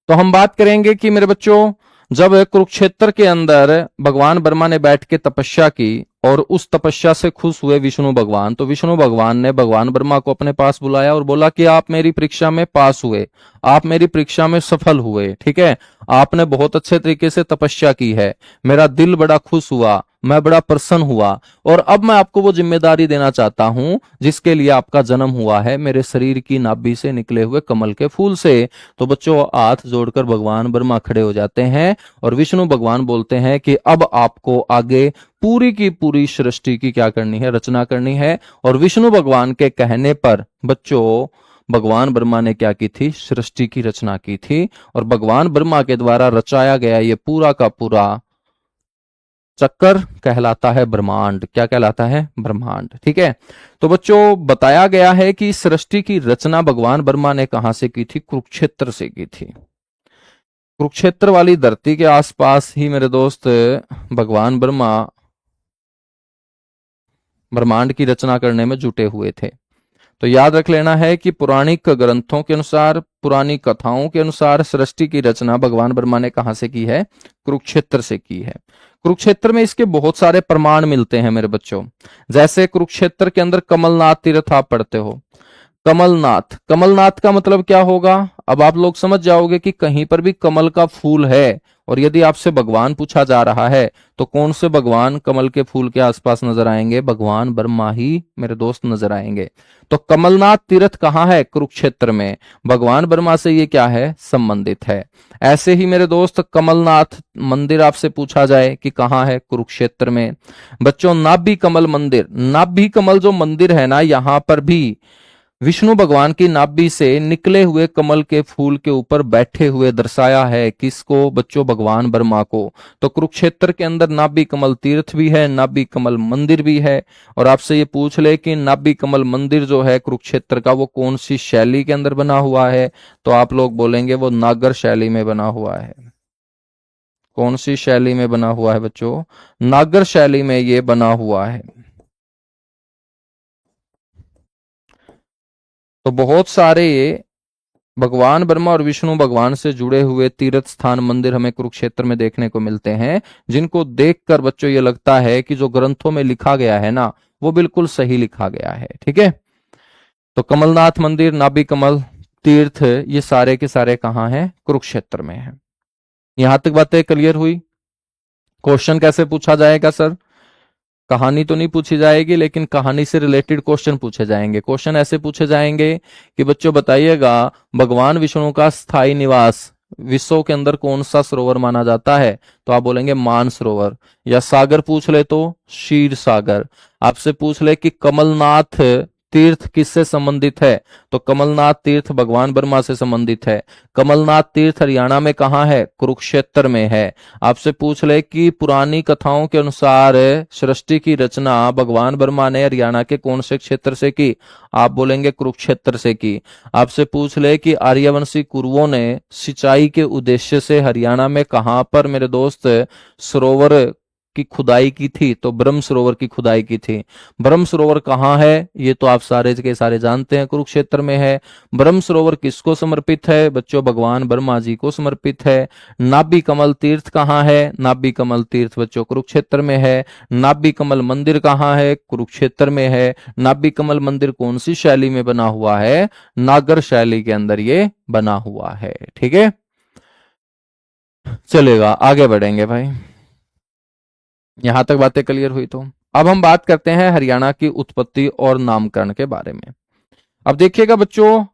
तो हम बात करेंगे कि मेरे बच्चों, जब कुरुक्षेत्र के अंदर भगवान ब्रह्मा ने बैठ के तपस्या की और उस तपस्या से खुश हुए विष्णु भगवान, तो विष्णु भगवान ने भगवान ब्रह्मा को अपने पास बुलाया और बोला कि आप मेरी परीक्षा में पास हुए, आप मेरी परीक्षा में सफल हुए। ठीक है, आपने बहुत अच्छे तरीके से तपस्या की है, मेरा दिल बड़ा खुश हुआ, मैं बड़ा प्रसन्न हुआ, और अब मैं आपको वो जिम्मेदारी देना चाहता हूं जिसके लिए आपका जन्म हुआ है, मेरे शरीर की नाभि से निकले हुए कमल के फूल से। तो बच्चों, हाथ जोड़कर भगवान ब्रह्मा खड़े हो जाते हैं, और विष्णु भगवान बोलते हैं कि अब आपको आगे पूरी की पूरी सृष्टि की क्या करनी है? रचना करनी है। और विष्णु भगवान के कहने पर बच्चों भगवान ब्रह्मा ने क्या की थी? सृष्टि की रचना की थी। और भगवान ब्रह्मा के द्वारा रचाया गया ये पूरा का पूरा चक्कर कहलाता है ब्रह्मांड। क्या कहलाता है? ब्रह्मांड। ठीक है, तो बच्चों बताया गया है कि सृष्टि की रचना भगवान ब्रह्मा ने कहां से की थी? कुरुक्षेत्र से की थी। कुरुक्षेत्र वाली धरती के आसपास ही मेरे दोस्त भगवान ब्रह्मा ब्रह्मांड की रचना करने में जुटे हुए थे। तो याद रख लेना है कि पौराणिक ग्रंथों के अनुसार, पुरानी कथाओं के अनुसार सृष्टि की रचना भगवान ब्रह्मा ने कहां से की है? कुरुक्षेत्र से की है। कुरुक्षेत्र में इसके बहुत सारे प्रमाण मिलते हैं मेरे बच्चों। जैसे कुरुक्षेत्र के अंदर कमलनाथ तीर्थ आप पढ़ते हो। कमलनाथ, कमलनाथ का मतलब क्या होगा? अब आप लोग समझ जाओगे कि कहीं पर भी कमल का फूल है और यदि आपसे भगवान पूछा जा रहा है तो कौन से भगवान कमल के फूल के आसपास नजर आएंगे? भगवान ब्रह्मा ही मेरे दोस्त नजर आएंगे। तो कमलनाथ तीर्थ कहाँ है? कुरुक्षेत्र में। भगवान ब्रह्मा से ये क्या है? संबंधित है। ऐसे ही मेरे दोस्त कमलनाथ मंदिर आपसे पूछा जाए कि कहाँ है? कुरुक्षेत्र में। बच्चों नाभि कमल मंदिर, नाभि कमल जो मंदिर है ना, यहां पर भी विष्णु भगवान की नाभि से निकले हुए कमल के फूल के ऊपर बैठे हुए दर्शाया है। किसको? बच्चों भगवान ब्रह्मा को। तो कुरुक्षेत्र के अंदर नाभि कमल तीर्थ भी है, नाभि कमल मंदिर भी है। और आपसे ये पूछ ले कि नाभि कमल मंदिर जो है कुरुक्षेत्र का, वो कौन सी शैली के अंदर बना हुआ है? तो आप लोग बोलेंगे वो नागर शैली में बना हुआ है। कौन सी शैली में बना हुआ है बच्चों? नागर शैली में ये बना हुआ है। तो बहुत सारे भगवान ब्रह्मा और विष्णु भगवान से जुड़े हुए तीर्थ स्थान मंदिर हमें कुरुक्षेत्र में देखने को मिलते हैं, जिनको देखकर बच्चों ये लगता है कि जो ग्रंथों में लिखा गया है ना, वो बिल्कुल सही लिखा गया है। ठीक है। तो कमलनाथ मंदिर, नाभि कमल तीर्थ, ये सारे के सारे कहाँ हैं? कुरुक्षेत्र में है। यहां तक बातें क्लियर हुई? क्वेश्चन कैसे पूछा जाएगा सर? कहानी तो नहीं पूछी जाएगी, लेकिन कहानी से रिलेटेड क्वेश्चन पूछे जाएंगे। क्वेश्चन ऐसे पूछे जाएंगे कि बच्चों बताइएगा, भगवान विष्णु का स्थायी निवास विश्व के अंदर कौन सा सरोवर माना जाता है? तो आप बोलेंगे मान सरोवर। या सागर पूछ ले तो क्षीर सागर। आपसे पूछ ले कि कमलनाथ तीर्थ किससे संबंधित है? तो कमलनाथ तीर्थ भगवान ब्रह्मा से संबंधित है। कमलनाथ तीर्थ हरियाणा में कहाँ है? कुरुक्षेत्र में है। आपसे पूछ ले कि पुरानी कथाओं के अनुसार सृष्टि की रचना भगवान ब्रह्मा ने हरियाणा के कौन से क्षेत्र से की? आप बोलेंगे कुरुक्षेत्र से की। आपसे पूछ ले कि आर्यवंशी कुरुओं ने सिंचाई के उद्देश्य से हरियाणा में कहां पर मेरे दोस्त सरोवर की खुदाई की थी? तो ब्रह्म सरोवर की खुदाई की थी। ब्रह्म सरोवर कहाँ है? ये तो आप सारे के सारे जानते हैं, कुरुक्षेत्र में है। ब्रह्म सरोवर किसको समर्पित है? बच्चों भगवान ब्रह्मा जी को समर्पित है। नाभि कमल तीर्थ कहाँ है? नाभि कमल तीर्थ बच्चों कुरुक्षेत्र में है। नाभि कमल मंदिर कहाँ है? कुरुक्षेत्र में है। नाभि कमल मंदिर कौन सी शैली में बना हुआ है? नागर शैली के अंदर ये बना हुआ है। ठीक है, चलेगा, आगे बढ़ेंगे भाई। यहां तक बातें क्लियर हुई? तो अब हम बात करते हैं हरियाणा की उत्पत्ति और नामकरण के बारे में। अब देखिएगा बच्चों,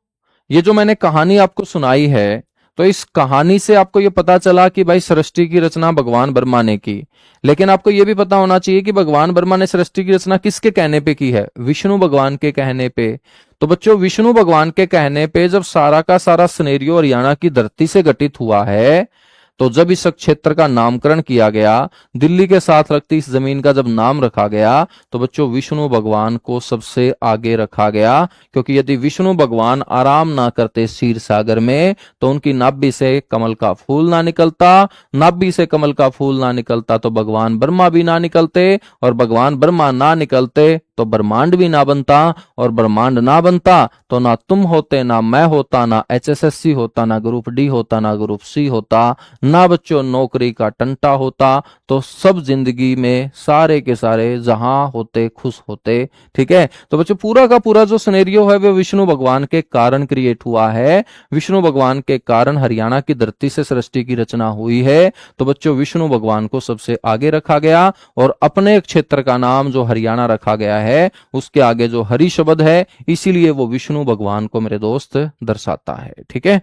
ये जो मैंने कहानी आपको सुनाई है, तो इस कहानी से आपको ये पता चला कि भाई सृष्टि की रचना भगवान ब्रह्मा ने की। लेकिन आपको ये भी पता होना चाहिए कि भगवान ब्रह्मा ने सृष्टि की रचना किसके कहने पे की है? विष्णु भगवान के कहने पे। तो बच्चों विष्णु भगवान के कहने पे जब सारा का सारा सिनेरियो हरियाणा की धरती से घटित हुआ है, तो जब इस क्षेत्र का नामकरण किया गया, दिल्ली के साथ लगती इस जमीन का जब नाम रखा गया, तो बच्चों विष्णु भगवान को सबसे आगे रखा गया। क्योंकि यदि विष्णु भगवान आराम ना करते क्षीर सागर में, तो उनकी नाभि से कमल का फूल ना निकलता। नाभि से कमल का फूल ना निकलता तो भगवान ब्रह्मा भी ना निकलते, और भगवान ब्रह्मा ना निकलते तो ब्रह्मांड भी ना बनता, और ब्रह्मांड ना बनता तो ना तुम होते, ना मैं होता, ना HSSC होता, ना ग्रुप डी होता, ना ग्रुप सी होता, ना बच्चों नौकरी का टंटा होता। तो सब जिंदगी में सारे के सारे जहां होते खुश होते। ठीक है, तो बच्चों पूरा का पूरा जो सिनेरियो है वो विष्णु भगवान के कारण क्रिएट हुआ है। विष्णु भगवान के कारण हरियाणा की धरती से सृष्टि की रचना हुई है। तो बच्चों विष्णु भगवान को सबसे आगे रखा गया, और अपने क्षेत्र का नाम जो हरियाणा रखा गया है उसके आगे जो हरि शब्द है, इसीलिए वो विष्णु भगवान को मेरे दोस्त दर्शाता है। ठीक है,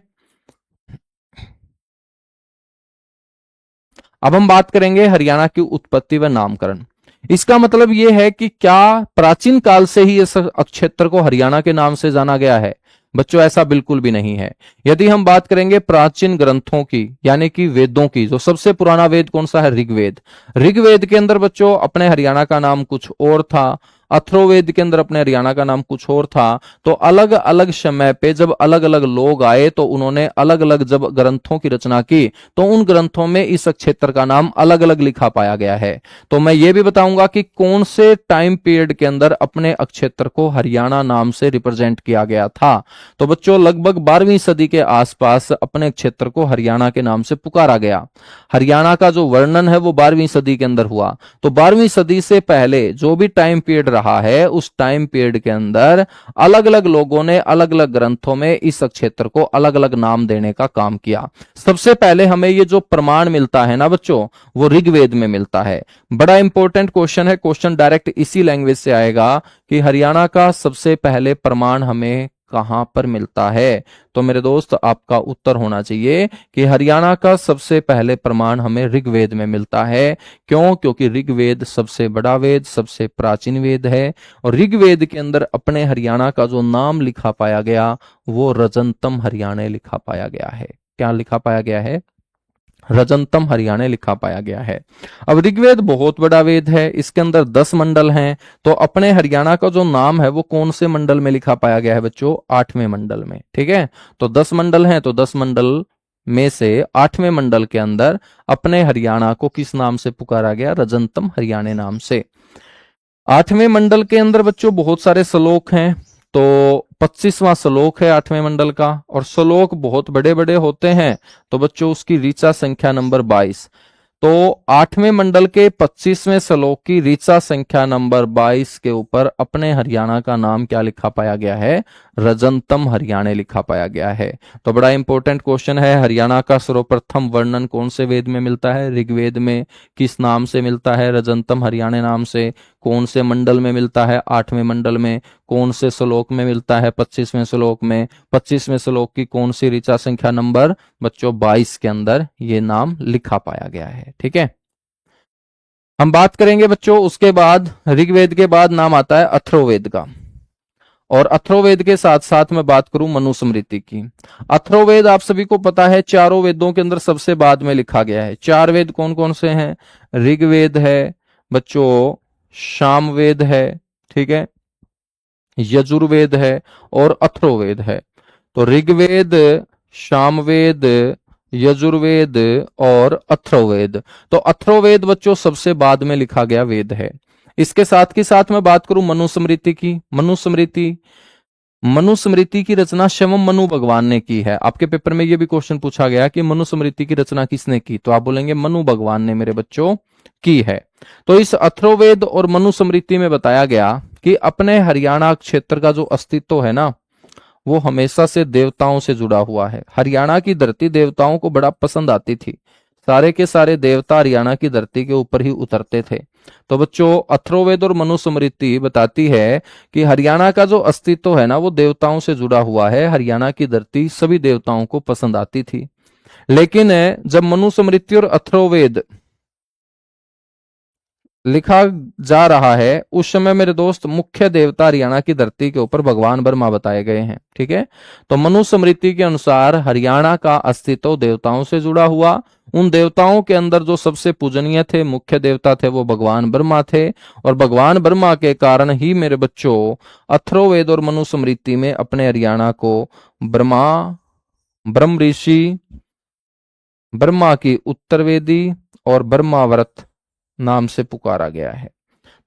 अब हम बात करेंगे हरियाणा की उत्पत्ति व नामकरण। इसका मतलब यह है कि क्या प्राचीन काल से ही इस क्षेत्र को हरियाणा के नाम से जाना गया है? बच्चों ऐसा बिल्कुल भी नहीं है। यदि हम बात करेंगे प्राचीन ग्रंथों की, यानी कि वेदों की, जो सबसे पुराना वेद कौन सा है? ऋग्वेद। ऋग्वेद के अंदर बच्चों अपने हरियाणा का नाम कुछ और था, अथर्ववेद के अंदर अपने हरियाणा का नाम कुछ और था। तो अलग अलग समय पे जब अलग अलग लोग आए तो उन्होंने अलग अलग जब ग्रंथों की रचना की तो उन ग्रंथों में इस क्षेत्र का नाम अलग अलग लिखा पाया गया है। तो मैं ये भी बताऊंगा कि कौन से टाइम पीरियड के अंदर अपने क्षेत्र को हरियाणा नाम से रिप्रेजेंट किया गया था। तो बच्चों लगभग 12वीं सदी के आसपास अपने क्षेत्र को हरियाणा के नाम से पुकारा गया। हरियाणा का जो वर्णन है वो 12वीं सदी के अंदर हुआ। तो 12वीं सदी से पहले जो भी टाइम पीरियड रहा है उस टाइम पीरियड के अंदर अलग अलग लोगों ने अलग अलग ग्रंथों में इस क्षेत्र को अलग अलग नाम देने का काम किया। सबसे पहले हमें ये जो प्रमाण मिलता है ना बच्चों, वो ऋग्वेद में मिलता है। बड़ा इंपॉर्टेंट क्वेश्चन है, क्वेश्चन डायरेक्ट इसी लैंग्वेज से आएगा कि हरियाणा का सबसे पहले प्रमाण हमें कहां पर मिलता है। तो मेरे दोस्त आपका उत्तर होना चाहिए कि हरियाणा का सबसे पहले प्रमाण हमें ऋग्वेद में मिलता है। क्यों? क्योंकि ऋग्वेद सबसे बड़ा वेद, सबसे प्राचीन वेद है और ऋग्वेद के अंदर अपने हरियाणा का जो नाम लिखा पाया गया वो रजंतम हरियाणा लिखा पाया गया है। क्या लिखा पाया गया है? रजंतम हरियाणा लिखा पाया गया है। अब ऋग्वेद बहुत बड़ा वेद है, इसके अंदर 10 मंडल हैं। तो अपने हरियाणा का जो नाम है वो कौन से मंडल में लिखा पाया गया है बच्चों? 8वें मंडल में। ठीक है, तो 10 मंडल हैं, तो 10 मंडल में से 8वें मंडल के अंदर अपने हरियाणा को किस नाम से पुकारा गया? रजंतम हरियाणा नाम से। 8वें मंडल के अंदर बच्चों बहुत सारे श्लोक हैं। तो 25वां श्लोक है 8वें मंडल का और श्लोक बहुत बड़े बड़े होते हैं। तो बच्चों उसकी ऋचा संख्या नंबर 22। तो 8वें मंडल के 25वें श्लोक की ऋचा संख्या नंबर 22 के ऊपर अपने हरियाणा का नाम क्या लिखा पाया गया है? रजंतम हरियाणा लिखा पाया गया है। तो बड़ा इंपॉर्टेंट क्वेश्चन है, हरियाणा का सर्वप्रथम वर्णन कौन से वेद में मिलता है? ऋग्वेद में। किस नाम से मिलता है? रजंतम हरियाणा नाम से। कौन से मंडल में मिलता है? 8वें मंडल में। कौन से श्लोक में मिलता है? 25वें श्लोक में। 25वें श्लोक की कौन सी ऋचा संख्या नंबर बच्चों? 22 के अंदर ये नाम लिखा पाया गया है। ठीक है, हम बात करेंगे बच्चों उसके बाद ऋग्वेद के बाद नाम आता है अथर्ववेद का। और अथर्ववेद के साथ साथ मैं बात करूं मनुस्मृति की। अथर्ववेद आप सभी को पता है चारों वेदों के अंदर सबसे बाद में लिखा गया है। 4 वेद कौन कौन से हैं? ऋग्वेद है बच्चों, सामवेद है, ठीक है, यजुर्वेद है और अथर्ववेद है। तो ऋग्वेद, सामवेद, यजुर्वेद और अथर्ववेद। तो अथर्ववेद बच्चों सबसे बाद में लिखा गया वेद है। इसके साथ की साथ मैं बात करूं मनुस्मृति की। मनुस्मृति की रचना स्वयं मनु भगवान ने की है। आपके पेपर में यह भी क्वेश्चन पूछा गया कि मनुस्मृति की रचना किसने की? तो आप बोलेंगे मनु भगवान ने मेरे बच्चों की है। तो इस अथर्ववेद और मनुस्मृति में बताया गया कि अपने हरियाणा क्षेत्र का जो अस्तित्व है ना वो हमेशा से देवताओं से जुड़ा हुआ है। हरियाणा की धरती देवताओं को बड़ा पसंद आती थी। सारे के सारे देवता हरियाणा की धरती के ऊपर ही उतरते थे। तो बच्चों अथर्ववेद और मनुस्मृति बताती है कि हरियाणा का जो अस्तित्व है ना वो देवताओं से जुड़ा हुआ है। हरियाणा की धरती सभी देवताओं को पसंद आती थी। लेकिन जब मनुस्मृति और अथर्ववेद लिखा जा रहा है उस समय मेरे दोस्त मुख्य देवता हरियाणा की धरती के ऊपर भगवान ब्रह्मा बताए गए हैं। ठीक है, तो मनुस्मृति के अनुसार हरियाणा का अस्तित्व देवताओं से जुड़ा हुआ। उन देवताओं के अंदर जो सबसे पूजनीय थे, मुख्य देवता थे, वो भगवान ब्रह्मा थे। और भगवान ब्रह्मा के कारण ही मेरे बच्चों अथर्ववेद और मनुस्मृति में अपने हरियाणा को ब्रह्म ऋषि, ब्रह्मा की उत्तरवेदी और ब्रह्माव्रत नाम से पुकारा गया है।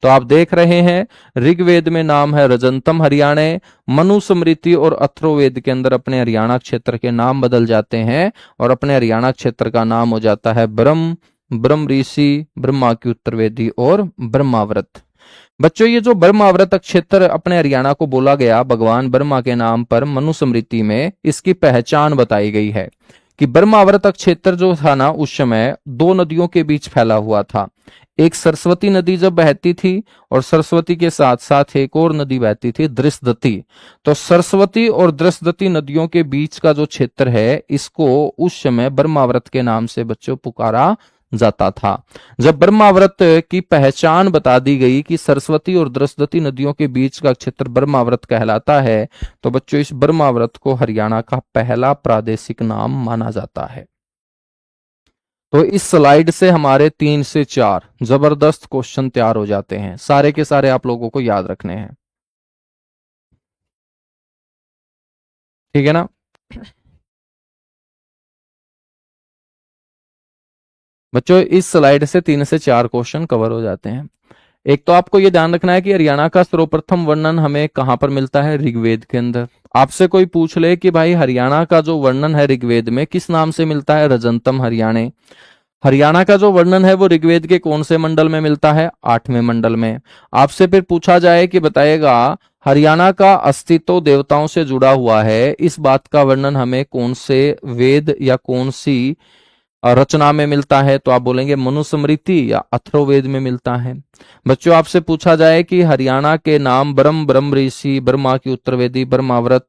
तो आप देख रहे हैं ऋग्वेद में नाम है रजंतम हरियाणा, मनुस्मृति और अथर्ववेद के अंदर अपने हरियाणा क्षेत्र के नाम बदल जाते हैं और अपने हरियाणा क्षेत्र का नाम हो जाता है ब्रह्म ऋषि, ब्रह्मा की उत्तरवेदी और ब्रह्माव्रत। बच्चों ये जो ब्रह्माव्रत क्षेत्र अपने हरियाणा को बोला गया भगवान ब्रह्मा के नाम पर, मनुस्मृति में इसकी पहचान बताई गई है कि ब्रह्माव्रत क्षेत्र जो था ना उस समय 2 नदियों के बीच फैला हुआ था। एक सरस्वती नदी जब बहती थी और सरस्वती के साथ साथ एक और नदी बहती थी दृशदती। तो सरस्वती और दृशदती नदियों के बीच का जो क्षेत्र है इसको उस समय ब्रह्माव्रत के नाम से बच्चों पुकारा जाता था। जब ब्रह्माव्रत की पहचान बता दी गई कि सरस्वती और दृशदती नदियों के बीच का क्षेत्र ब्रह्माव्रत कहलाता है तो बच्चों इस ब्रह्माव्रत को हरियाणा का पहला प्रादेशिक नाम माना जाता है। तो इस स्लाइड से हमारे 3 से 4 जबरदस्त क्वेश्चन तैयार हो जाते हैं, सारे के सारे आप लोगों को याद रखने हैं, ठीक है ना। बच्चों इस स्लाइड से 3 से 4 क्वेश्चन कवर हो जाते हैं। एक तो आपको यह ध्यान रखना है कि हरियाणा का सर्वप्रथम वर्णन हमें कहां पर मिलता है, ऋग्वेद के अंदर। आपसे कोई पूछ ले कि भाई हरियाणा का जो वर्णन है ऋग्वेद में किस नाम से मिलता है, रजंतम हरियाणे। हरियाणा का जो वर्णन है वो ऋग्वेद के कौन से मंडल में मिलता है, 8वें मंडल में। आपसे फिर पूछा जाए कि बताएगा हरियाणा का अस्तित्व देवताओं से जुड़ा हुआ है, इस बात का वर्णन हमें कौन से वेद या कौन सी रचना में मिलता है, तो आप बोलेंगे मनुस्मृति या अथर्ववेद में मिलता है। बच्चों आपसे पूछा जाए कि हरियाणा के नाम ब्रह्म, ब्रह्म ऋषि, ब्रह्मा की उत्तरवेदी, ब्रह्माव्रत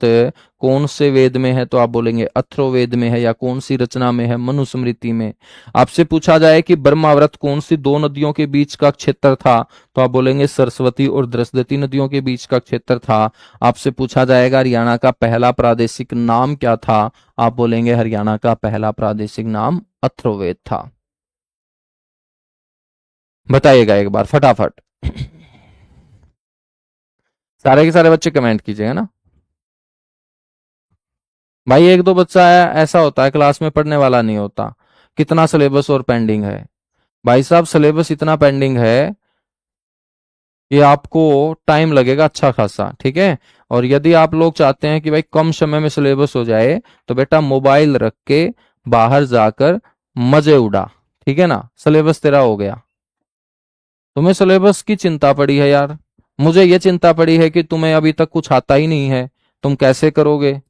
कौन से वेद में है, तो आप बोलेंगे अथर्ववेद में है, या कौन सी रचना में है, मनुस्मृति में। आपसे पूछा जाए कि ब्रह्माव्रत कौन सी 2 नदियों के बीच का क्षेत्र था, तो आप बोलेंगे सरस्वती और दृशदती नदियों के बीच का क्षेत्र था। आपसे पूछा जाएगा हरियाणा का पहला प्रादेशिक नाम क्या था, आप बोलेंगे हरियाणा का पहला प्रादेशिक नाम अथर्ववेद था। बताइएगा एक बार फटाफट, सारे के सारे बच्चे कमेंट कीजिएगा ना। भाई एक दो बच्चा है ऐसा होता है क्लास में पढ़ने वाला नहीं होता, कितना सिलेबस और पेंडिंग है। भाई साहब सिलेबस इतना पेंडिंग है कि आपको टाइम लगेगा अच्छा खासा, ठीक है। और यदि आप लोग चाहते हैं कि भाई कम समय में सिलेबस हो जाए, तो बेटा मोबाइल रख के बाहर जाकर मजे उड़ा, ठीक है ना, सिलेबस तेरा हो गया। तुम्हें सिलेबस की चिंता पड़ी है यार, मुझे ये चिंता पड़ी है कि तुम्हें अभी तक कुछ आता ही नहीं है, तुम कैसे करोगे।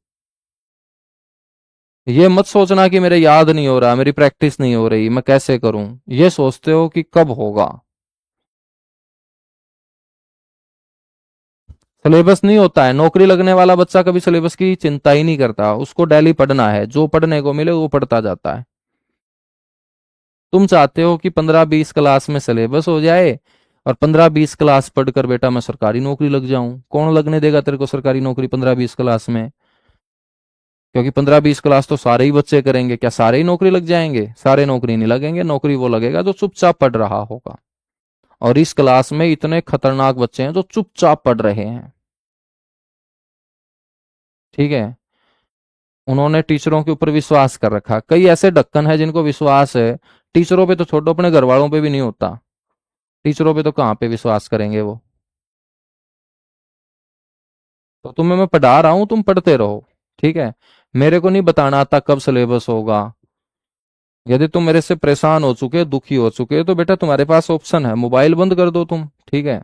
ये मत सोचना कि मेरे याद नहीं हो रहा, मेरी प्रैक्टिस नहीं हो रही, मैं कैसे करूं, ये सोचते हो कि कब होगा। सिलेबस नहीं होता है, नौकरी लगने वाला बच्चा कभी सिलेबस की चिंता ही नहीं करता, उसको डेली पढ़ना है, जो पढ़ने को मिले वो पढ़ता जाता है। तुम चाहते हो कि 15-20 क्लास में सिलेबस हो जाए और 15-20 क्लास पढ़कर बेटा मैं सरकारी नौकरी लग जाऊं। कौन लगने देगा तेरे को सरकारी नौकरी 15-20 क्लास में, क्योंकि 15-20 क्लास तो सारे ही बच्चे करेंगे, क्या सारे ही नौकरी लग जाएंगे, सारे नौकरी नहीं लगेंगे, नौकरी वो लगेगा जो चुपचाप पढ़ रहा होगा। और इस क्लास में इतने खतरनाक बच्चे हैं जो चुपचाप पढ़ रहे हैं, ठीक है। उन्होंने टीचरों के ऊपर विश्वास कर रखा, कई ऐसे ढक्कन है जिनको विश्वास है टीचरों पे, तो छोड़ो अपने घर वालों पे भी नहीं होता, टीचरों पे तो कहाँ पे विश्वास करेंगे वो। तो तुम्हें मैं पढ़ा रहा हूं, तुम पढ़ते रहो, ठीक है। मेरे को नहीं बताना आता कब सिलेबस होगा। यदि तुम मेरे से परेशान हो चुके, दुखी हो चुके, तो बेटा तुम्हारे पास ऑप्शन है, मोबाइल बंद कर दो तुम, ठीक है।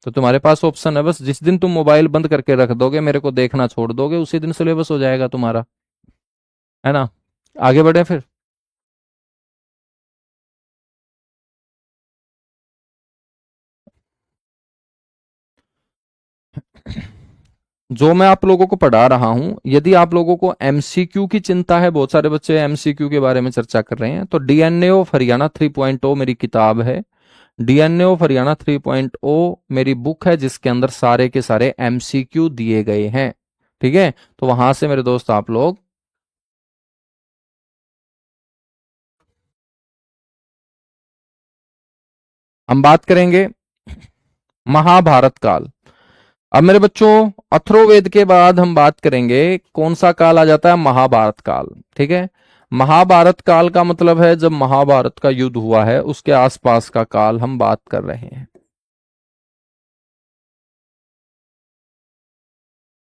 तो तुम्हारे पास ऑप्शन है, बस जिस दिन तुम मोबाइल बंद करके रख दोगे, मेरे को देखना छोड़ दोगे, उसी दिन सिलेबस हो जाएगा तुम्हारा, है ना। आगे बढ़े फिर। जो मैं आप लोगों को पढ़ा रहा हूं, यदि आप लोगों को एमसीक्यू की चिंता है, बहुत सारे बच्चे एमसीक्यू के बारे में चर्चा कर रहे हैं, तो डीएनए ऑफ हरियाणा 3.0 मेरी किताब है। डीएनए ऑफ हरियाणा 3.0 मेरी बुक है, जिसके अंदर सारे के सारे एमसीक्यू दिए गए हैं, ठीक है। तो वहां से मेरे दोस्त आप लोग, हम बात करेंगे महाभारत काल। अब मेरे बच्चों अथर्ववेद के बाद हम बात करेंगे कौन सा काल आ जाता है, महाभारत काल, ठीक है। महाभारत काल का मतलब है जब महाभारत का युद्ध हुआ है उसके आसपास का काल हम बात कर रहे हैं।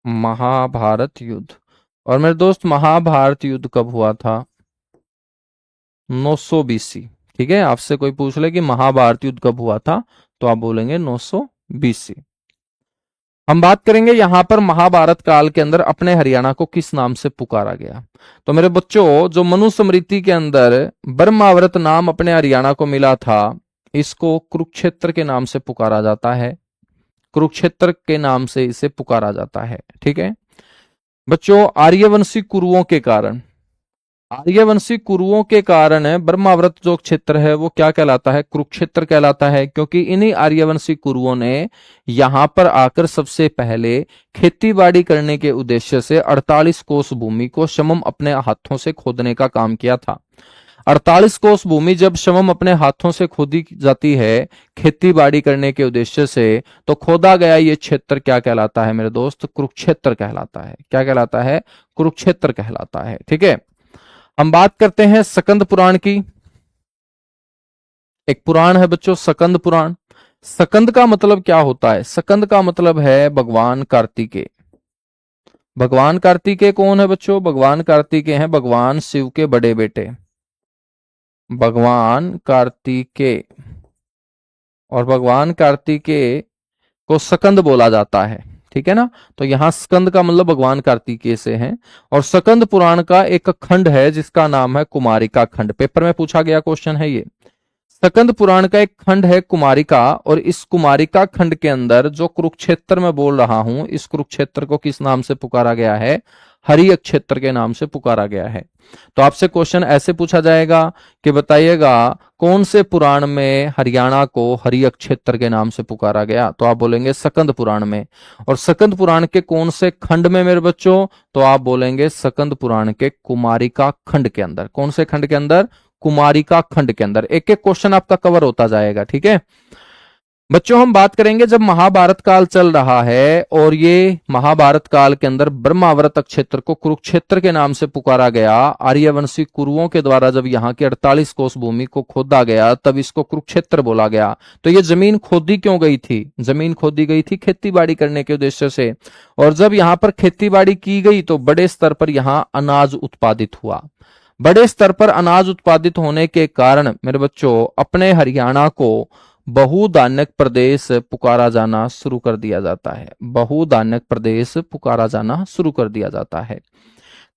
महाभारत युद्ध। और मेरे दोस्त महाभारत युद्ध कब हुआ था, 900 बीसी, ठीक है। आपसे कोई पूछ ले कि महाभारत युद्ध कब हुआ था, तो आप बोलेंगे 900 बीसी। हम बात करेंगे यहां पर महाभारत काल के अंदर अपने हरियाणा को किस नाम से पुकारा गया। तो मेरे बच्चों जो मनुस्मृति के अंदर ब्रह्मावर्त नाम अपने हरियाणा को मिला था, इसको कुरुक्षेत्र के नाम से पुकारा जाता है, कुरुक्षेत्र के नाम से इसे पुकारा जाता है, ठीक है। बच्चों आर्यवंशी कुरुओं के कारण, आर्यवंशी कुरुओं के कारण ब्रह्मावर्त जो क्षेत्र है वो क्या कहलाता है, कुरुक्षेत्र कहलाता है, क्योंकि इन्हीं आर्यवंशी कुरुओं ने यहां पर आकर सबसे पहले खेतीबाड़ी करने के उद्देश्य से 48 कोस भूमि को समम अपने हाथों से खोदने का काम किया था। 48 कोस भूमि जब स्वयं अपने हाथों से खोदी जाती है खेती बाड़ी करने के उद्देश्य से, तो खोदा गया ये क्षेत्र क्या कहलाता है मेरे दोस्त? कुरुक्षेत्र कहलाता है। क्या कहलाता है? कुरुक्षेत्र कहलाता है। ठीक है, हम बात करते हैं स्कंद पुराण की। एक पुराण है बच्चों, स्कंद पुराण। स्कंद का मतलब क्या होता है? स्कंद का मतलब है भगवान कार्तिकेय। भगवान कार्तिकेय कौन है बच्चों? भगवान कार्तिकेय हैं भगवान शिव के बड़े बेटे, भगवान कार्तिकेय। और भगवान कार्तिकेय को स्कंद बोला जाता है। ठीक है ना, तो यहां स्कंद का मतलब भगवान कार्तिकेय से है। और स्कंद पुराण का एक खंड है जिसका नाम है कुमारिका खंड। पेपर में पूछा गया क्वेश्चन है ये। स्कंद पुराण का एक खंड है कुमारिका, और इस कुमारिका खंड के अंदर जो कुरुक्षेत्र में बोल रहा हूं, इस कुरुक्षेत्र को किस नाम से पुकारा गया है? हरि क्षेत्र के नाम से पुकारा गया है। तो आपसे क्वेश्चन ऐसे पूछा जाएगा कि बताइएगा कौन से पुराण में हरियाणा को हरि क्षेत्र के नाम से पुकारा गया? तो आप बोलेंगे स्कंद पुराण में। और स्कंद पुराण के कौन से खंड में मेरे बच्चों? तो आप बोलेंगे स्कंद पुराण के कुमारिका खंड के अंदर। कौन से खंड के अंदर? कुमारिका खंड के अंदर। एक एक क्वेश्चन आपका कवर होता जाएगा। ठीक है बच्चों, हम बात करेंगे जब महाभारत काल चल रहा है और ये महाभारत काल के अंदर ब्रह्मावर्त क्षेत्र को कुरुक्षेत्र के नाम से पुकारा गया, आर्यवंशी कुरुओं के द्वारा जब यहाँ की 48 कोस भूमि को खोदा गया तब इसको कुरुक्षेत्र बोला गया। तो ये जमीन खोदी क्यों गई थी? जमीन खोदी गई थी खेती बाड़ी करने के उद्देश्य से। और जब यहाँ पर खेती बाड़ी की गई तो बड़े स्तर पर यहाँ अनाज उत्पादित हुआ। बड़े स्तर पर अनाज उत्पादित होने के कारण मेरे बच्चों अपने हरियाणा को बहुधान्यक प्रदेश पुकारा जाना शुरू कर दिया जाता है। बहुधान्यक प्रदेश पुकारा जाना शुरू कर दिया जाता है।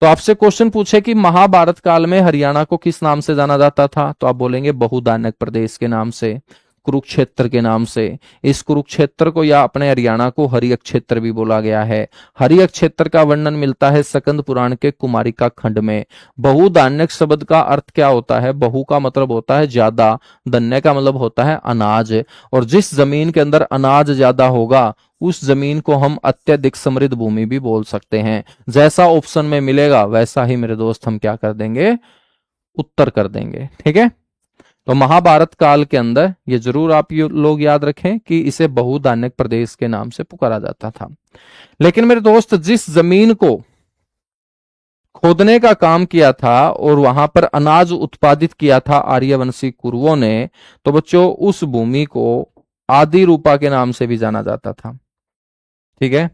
तो आपसे क्वेश्चन पूछे कि महाभारत काल में हरियाणा को किस नाम से जाना जाता था? तो आप बोलेंगे बहुधान्यक प्रदेश के नाम से, कुरुक्षेत्र के नाम से। इस कुरुक्षेत्र को या अपने हरियाणा को हरि क्षेत्र भी बोला गया है। हरि क्षेत्र का वर्णन मिलता है स्कंद पुराण के कुमारिका खंड में। बहुधान्यक शब्द का अर्थ क्या होता है? बहु का मतलब होता है ज्यादा, धन्य का मतलब होता है अनाज। और जिस जमीन के अंदर अनाज ज्यादा होगा उस जमीन को हम अत्यधिक समृद्ध भूमि भी बोल सकते हैं। जैसा ऑप्शन में मिलेगा वैसा ही मेरे दोस्त हम क्या कर देंगे? उत्तर कर देंगे। ठीक है, तो महाभारत काल के अंदर ये जरूर आप लोग याद रखें कि इसे बहुधान्यक प्रदेश के नाम से पुकारा जाता था। लेकिन मेरे दोस्त जिस जमीन को खोदने का काम किया था और वहां पर अनाज उत्पादित किया था आर्यवंशी कुरुओं ने, तो बच्चों उस भूमि को आदि रूपा के नाम से भी जाना जाता था। ठीक है,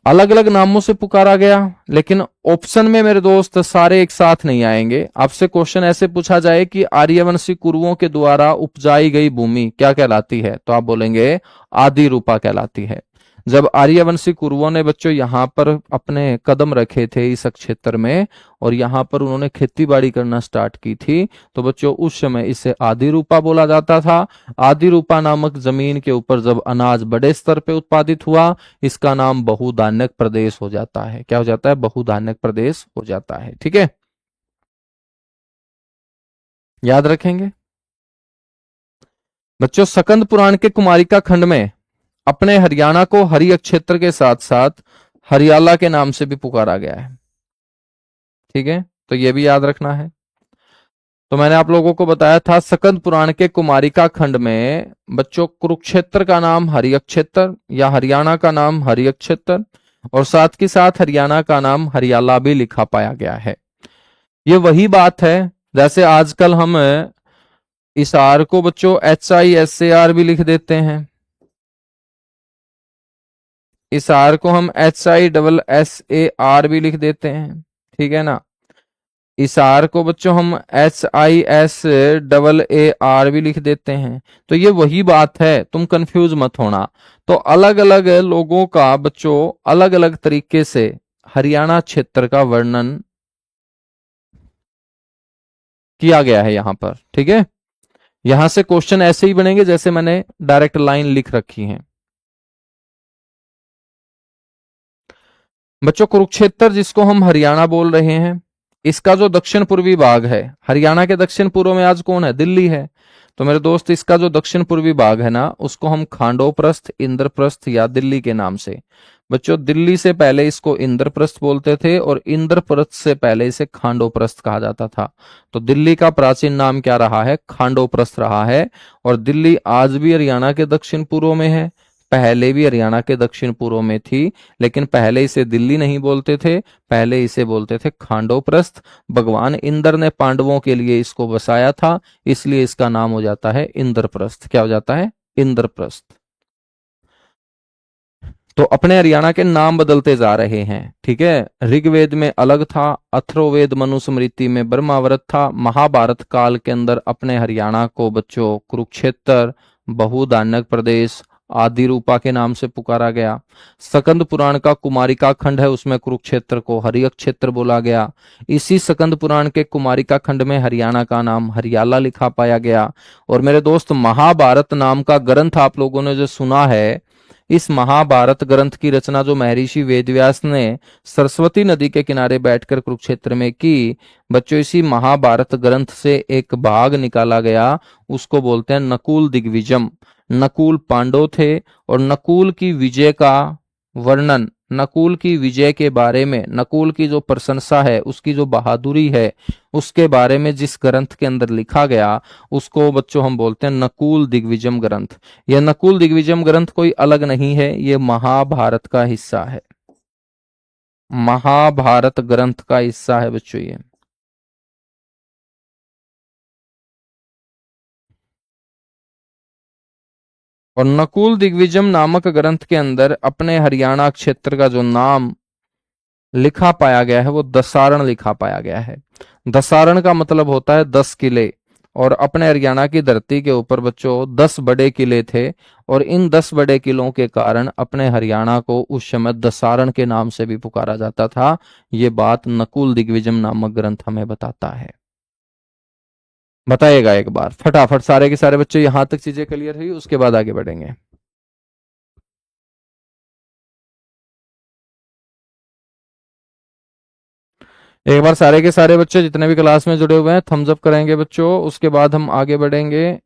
अलग अलग नामों से पुकारा गया, लेकिन ऑप्शन में मेरे दोस्त सारे एक साथ नहीं आएंगे। आपसे क्वेश्चन ऐसे पूछा जाए कि आर्यवंशी कुरुओं के द्वारा उपजाई गई भूमि क्या कहलाती है? तो आप बोलेंगे आदि रूपा कहलाती है। जब आर्यवंशी कुरुओं ने बच्चों यहाँ पर अपने कदम रखे थे इस क्षेत्र में और यहाँ पर उन्होंने खेती बाड़ी करना स्टार्ट की थी, तो बच्चों उस समय इसे आदि रूपा बोला जाता था। आदि रूपा नामक जमीन के ऊपर जब अनाज बड़े स्तर पे उत्पादित हुआ, इसका नाम बहुधान्यक प्रदेश हो जाता है। क्या हो जाता है? बहुधान्यक प्रदेश हो जाता है। ठीक है, याद रखेंगे बच्चों। स्कंद पुराण के कुमारिका खंड में अपने हरियाणा को हरि क्षेत्र के साथ साथ हरियाला के नाम से भी पुकारा गया है। ठीक है, तो यह भी याद रखना है। तो मैंने आप लोगों को बताया था स्कंद पुराण के कुमारिका खंड में बच्चों कुरुक्षेत्र का नाम हरि क्षेत्र या हरियाणा का नाम हरि क्षेत्र और साथ के साथ हरियाणा का नाम हरियाला भी लिखा पाया गया है। ये वही बात है जैसे आजकल हम इस आर को बच्चों HISAR भी लिख देते हैं। इस आर को हम HISSAR भी लिख देते हैं। ठीक है ना, इस आर को बच्चों हम HISAAR भी लिख देते हैं। तो ये वही बात है, तुम कंफ्यूज मत होना। तो अलग अलग लोगों का बच्चों अलग अलग तरीके से हरियाणा क्षेत्र का वर्णन किया गया है यहां पर। ठीक है, यहां से क्वेश्चन ऐसे ही बनेंगे जैसे मैंने डायरेक्ट लाइन लिख रखी है। बच्चों कुरुक्षेत्र जिसको हम हरियाणा बोल रहे हैं, इसका जो दक्षिण पूर्वी भाग है, हरियाणा के दक्षिण पूर्व में आज कौन है? दिल्ली है। तो मेरे दोस्त इसका जो दक्षिण पूर्वी भाग है ना, उसको हम खांडोप्रस्थ, इंद्रप्रस्थ या दिल्ली के नाम से, बच्चों दिल्ली से पहले इसको इंद्रप्रस्थ बोलते थे और इंद्रप्रस्थ से पहले इसे खांडोप्रस्थ कहा जाता था। तो दिल्ली का प्राचीन नाम क्या रहा है? खांडोप्रस्थ रहा है। और दिल्ली आज भी हरियाणा के दक्षिण पूर्व में है, पहले भी हरियाणा के दक्षिण पूर्व में थी, लेकिन पहले इसे दिल्ली नहीं बोलते थे, पहले इसे बोलते थे खांडोप्रस्थ। भगवान इंद्र ने पांडवों के लिए इसको बसाया था, इसलिए इसका नाम हो जाता है इंद्रप्रस्थ। क्या हो जाता है? इंद्रप्रस्थ। तो अपने हरियाणा के नाम बदलते जा रहे हैं, ठीक है। ऋग्वेद में अलग था, अथर्ववेद मनुस्मृति में ब्रह्मावृत था, महाभारत काल के अंदर अपने हरियाणा को बच्चों कुरुक्षेत्र, बहुदानक प्रदेश, आदि रूपा के नाम से पुकारा गया। सकंद पुराण का कुमारिका खंड है, उसमें कुरुक्षेत्र को हरियक क्षेत्र बोला गया। इसी सकंद पुराण के कुमारिका खंड में हरियाणा का नाम हरियाला लिखा पाया गया। और मेरे दोस्त महाभारत नाम का ग्रंथ आप लोगों ने जो सुना है, इस महाभारत ग्रंथ की रचना जो महर्षि वेदव्यास ने सरस्वती नदी के किनारे बैठकर कुरुक्षेत्र में की, बच्चों इसी महाभारत ग्रंथ से एक भाग निकाला गया, उसको बोलते हैं नकुल दिग्विजय। नकुल पांडव थे और नकुल की विजय का वर्णन, नकुल की विजय के बारे में, नकुल की जो प्रशंसा है, उसकी जो बहादुरी है, उसके बारे में जिस ग्रंथ के अंदर लिखा गया, उसको बच्चों हम बोलते हैं नकुल दिग्विजय ग्रंथ। यह नकुल दिग्विजय ग्रंथ कोई अलग नहीं है, यह महाभारत का हिस्सा है, महाभारत ग्रंथ का हिस्सा है बच्चों ये। और नकुल दिग्विजय नामक ग्रंथ के अंदर अपने हरियाणा क्षेत्र का जो नाम लिखा पाया गया है, वो दसारण लिखा पाया गया है। दसारण का मतलब होता है 10 किले। और अपने हरियाणा की धरती के ऊपर बच्चों 10 बड़े किले थे, और इन 10 बड़े किलों के कारण अपने हरियाणा को उस समय दसारण के नाम से भी पुकारा जाता था। ये बात नकुल दिग्विजय नामक ग्रंथ हमें बताता है। बताइएगा एक बार फटाफट सारे के सारे बच्चों, यहां तक चीजें क्लियर हुई, उसके बाद आगे बढ़ेंगे। एक बार सारे के सारे बच्चे जितने भी क्लास में जुड़े हुए हैं थम्स अप करेंगे बच्चों, उसके बाद हम आगे बढ़ेंगे।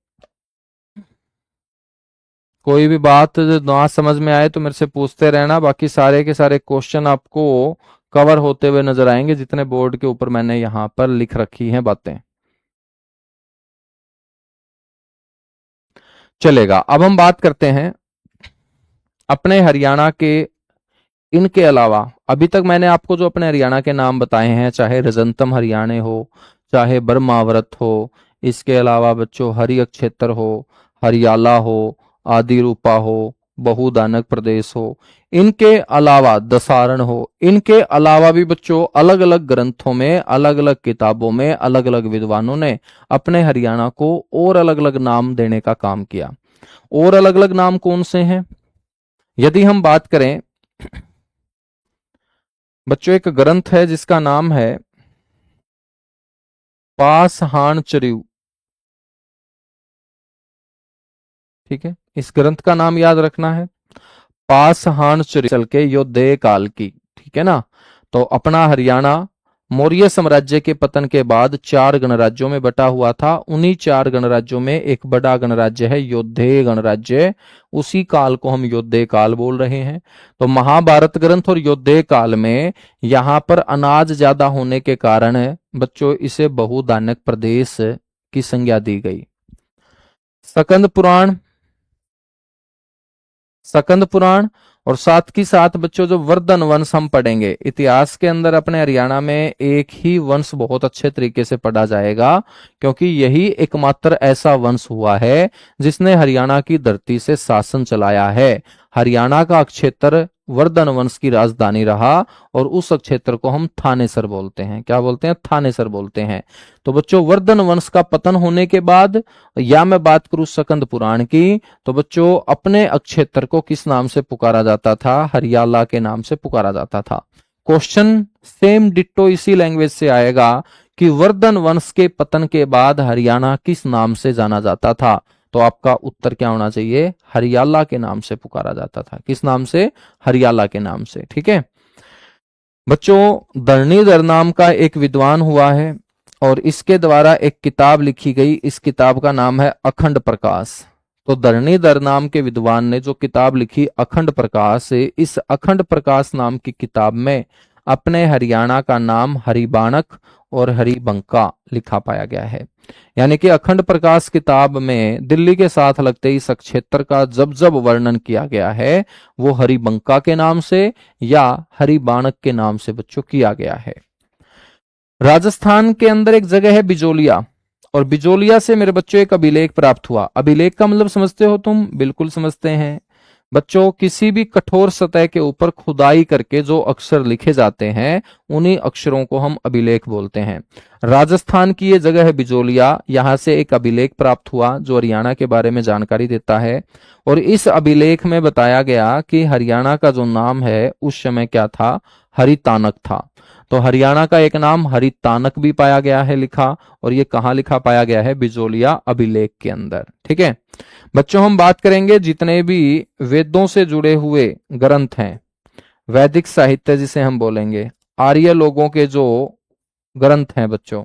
कोई भी बात ना समझ में आए तो मेरे से पूछते रहना, बाकी सारे के सारे क्वेश्चन आपको कवर होते हुए नजर आएंगे, जितने बोर्ड के ऊपर मैंने यहां पर लिख रखी हैं बातें। चलेगा, अब हम बात करते हैं अपने हरियाणा के, इनके अलावा अभी तक मैंने आपको जो अपने हरियाणा के नाम बताए हैं, चाहे रजंतम हरियाणा हो, चाहे ब्रह्मावरत हो, इसके अलावा बच्चों हरियक क्षेत्र हो, हरियाला हो, आदि रूपा हो, बहुदानक प्रदेश हो, इनके अलावा दसारण हो, इनके अलावा भी बच्चों अलग अलग ग्रंथों में, अलग अलग किताबों में, अलग अलग विद्वानों ने अपने हरियाणा को और अलग अलग नाम देने का काम किया। और अलग अलग नाम कौन से हैं? यदि हम बात करें बच्चों, एक ग्रंथ है जिसका नाम है पासहान चरिऊ, ठीक है, इस ग्रंथ का नाम याद रखना है, पासहान चरिऊ चल के योद्धे काल की, ठीक है ना। तो अपना हरियाणा मौर्य साम्राज्य के पतन के बाद 4 गणराज्यों में बटा हुआ था। उन्हीं 4 गणराज्यों में एक बड़ा गणराज्य है योद्धे गणराज्य, उसी काल को हम योद्धे काल बोल रहे हैं। तो महाभारत ग्रंथ और योद्धे काल में यहाँ पर अनाज ज्यादा होने के कारण बच्चों इसे बहुदानक प्रदेश की संज्ञा दी गई। सकंद पुराण, सकंद पुराण, और साथ ही साथ बच्चों जो वर्धन वंश हम पढ़ेंगे इतिहास के अंदर, अपने हरियाणा में एक ही वंश बहुत अच्छे तरीके से पढ़ा जाएगा, क्योंकि यही एकमात्र ऐसा वंश हुआ है जिसने हरियाणा की धरती से शासन चलाया है। हरियाणा का क्षेत्र वर्धन वंश की राजधानी रहा, और उस क्षेत्र को हम थानेसर बोलते हैं। क्या बोलते हैं? थानेसर बोलते हैं। तो बच्चों वर्धन वंश का पतन होने के बाद, या मैं बात करूं सकंद पुराण की, तो बच्चों अपने क्षेत्र को किस नाम से पुकारा जाता था? हरियाला के नाम से पुकारा जाता था। क्वेश्चन सेम डिट्टो इसी लैंग्वेज से आएगा कि वर्धन वंश के पतन के बाद हरियाणा किस नाम से जाना जाता था? तो आपका उत्तर क्या होना चाहिए? हरियाला के नाम से पुकारा जाता था। किस नाम से? हरियाला के नाम से, ठीक है। बच्चों धरणीधर नाम का एक विद्वान हुआ है, और इसके द्वारा एक किताब लिखी गई। इस किताब का नाम है अखंड प्रकाश। तो धरणीधर नाम के विद्वान ने जो किताब लिखी अखंड प्रकाश, इस अखंड प्रकाश नाम की किताब में अपने हरियाणा का नाम हरिबाणक और हरिबंका लिखा पाया गया है। यानी कि अखंड प्रकाश किताब में दिल्ली के साथ लगते इस क्षेत्र का जब जब वर्णन किया गया है वो हरिबंका के नाम से या हरिबाणक के नाम से बच्चों किया गया है। राजस्थान के अंदर एक जगह है बिजोलिया, और बिजोलिया से मेरे बच्चों एक अभिलेख प्राप्त हुआ। अभिलेख का मतलब समझते हो तुम? बिल्कुल समझते हैं बच्चों। किसी भी कठोर सतह के ऊपर खुदाई करके जो अक्षर लिखे जाते हैं उन्हीं अक्षरों को हम अभिलेख बोलते हैं। राजस्थान की ये जगह है बिजोलिया, यहां से एक अभिलेख प्राप्त हुआ जो हरियाणा के बारे में जानकारी देता है। और इस अभिलेख में बताया गया कि हरियाणा का जो नाम है उस समय क्या था? हरितानक था। तो हरियाणा का एक नाम हरितानक भी पाया गया है लिखा, और ये कहाँ लिखा पाया गया है? बिजोलिया अभिलेख के अंदर। ठीक है बच्चों, हम बात करेंगे जितने भी वेदों से जुड़े हुए ग्रंथ हैं, वैदिक साहित्य जिसे हम बोलेंगे, आर्य लोगों के जो ग्रंथ हैं बच्चों,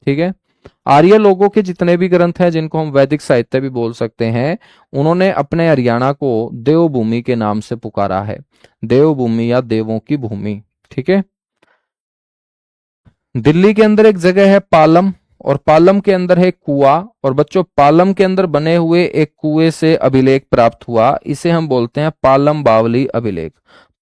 ठीक है, आर्य लोगों के जितने भी ग्रंथ हैं जिनको हम वैदिक साहित्य भी बोल सकते हैं, उन्होंने अपने हरियाणा को देवभूमि के नाम से पुकारा है। देवभूमि या देवों की भूमि। ठीक है, दिल्ली के अंदर एक जगह है पालम, और पालम के अंदर है कुआं, और बच्चों पालम के अंदर बने हुए एक कुएं से अभिलेख प्राप्त हुआ। इसे हम बोलते हैं पालम बावली अभिलेख।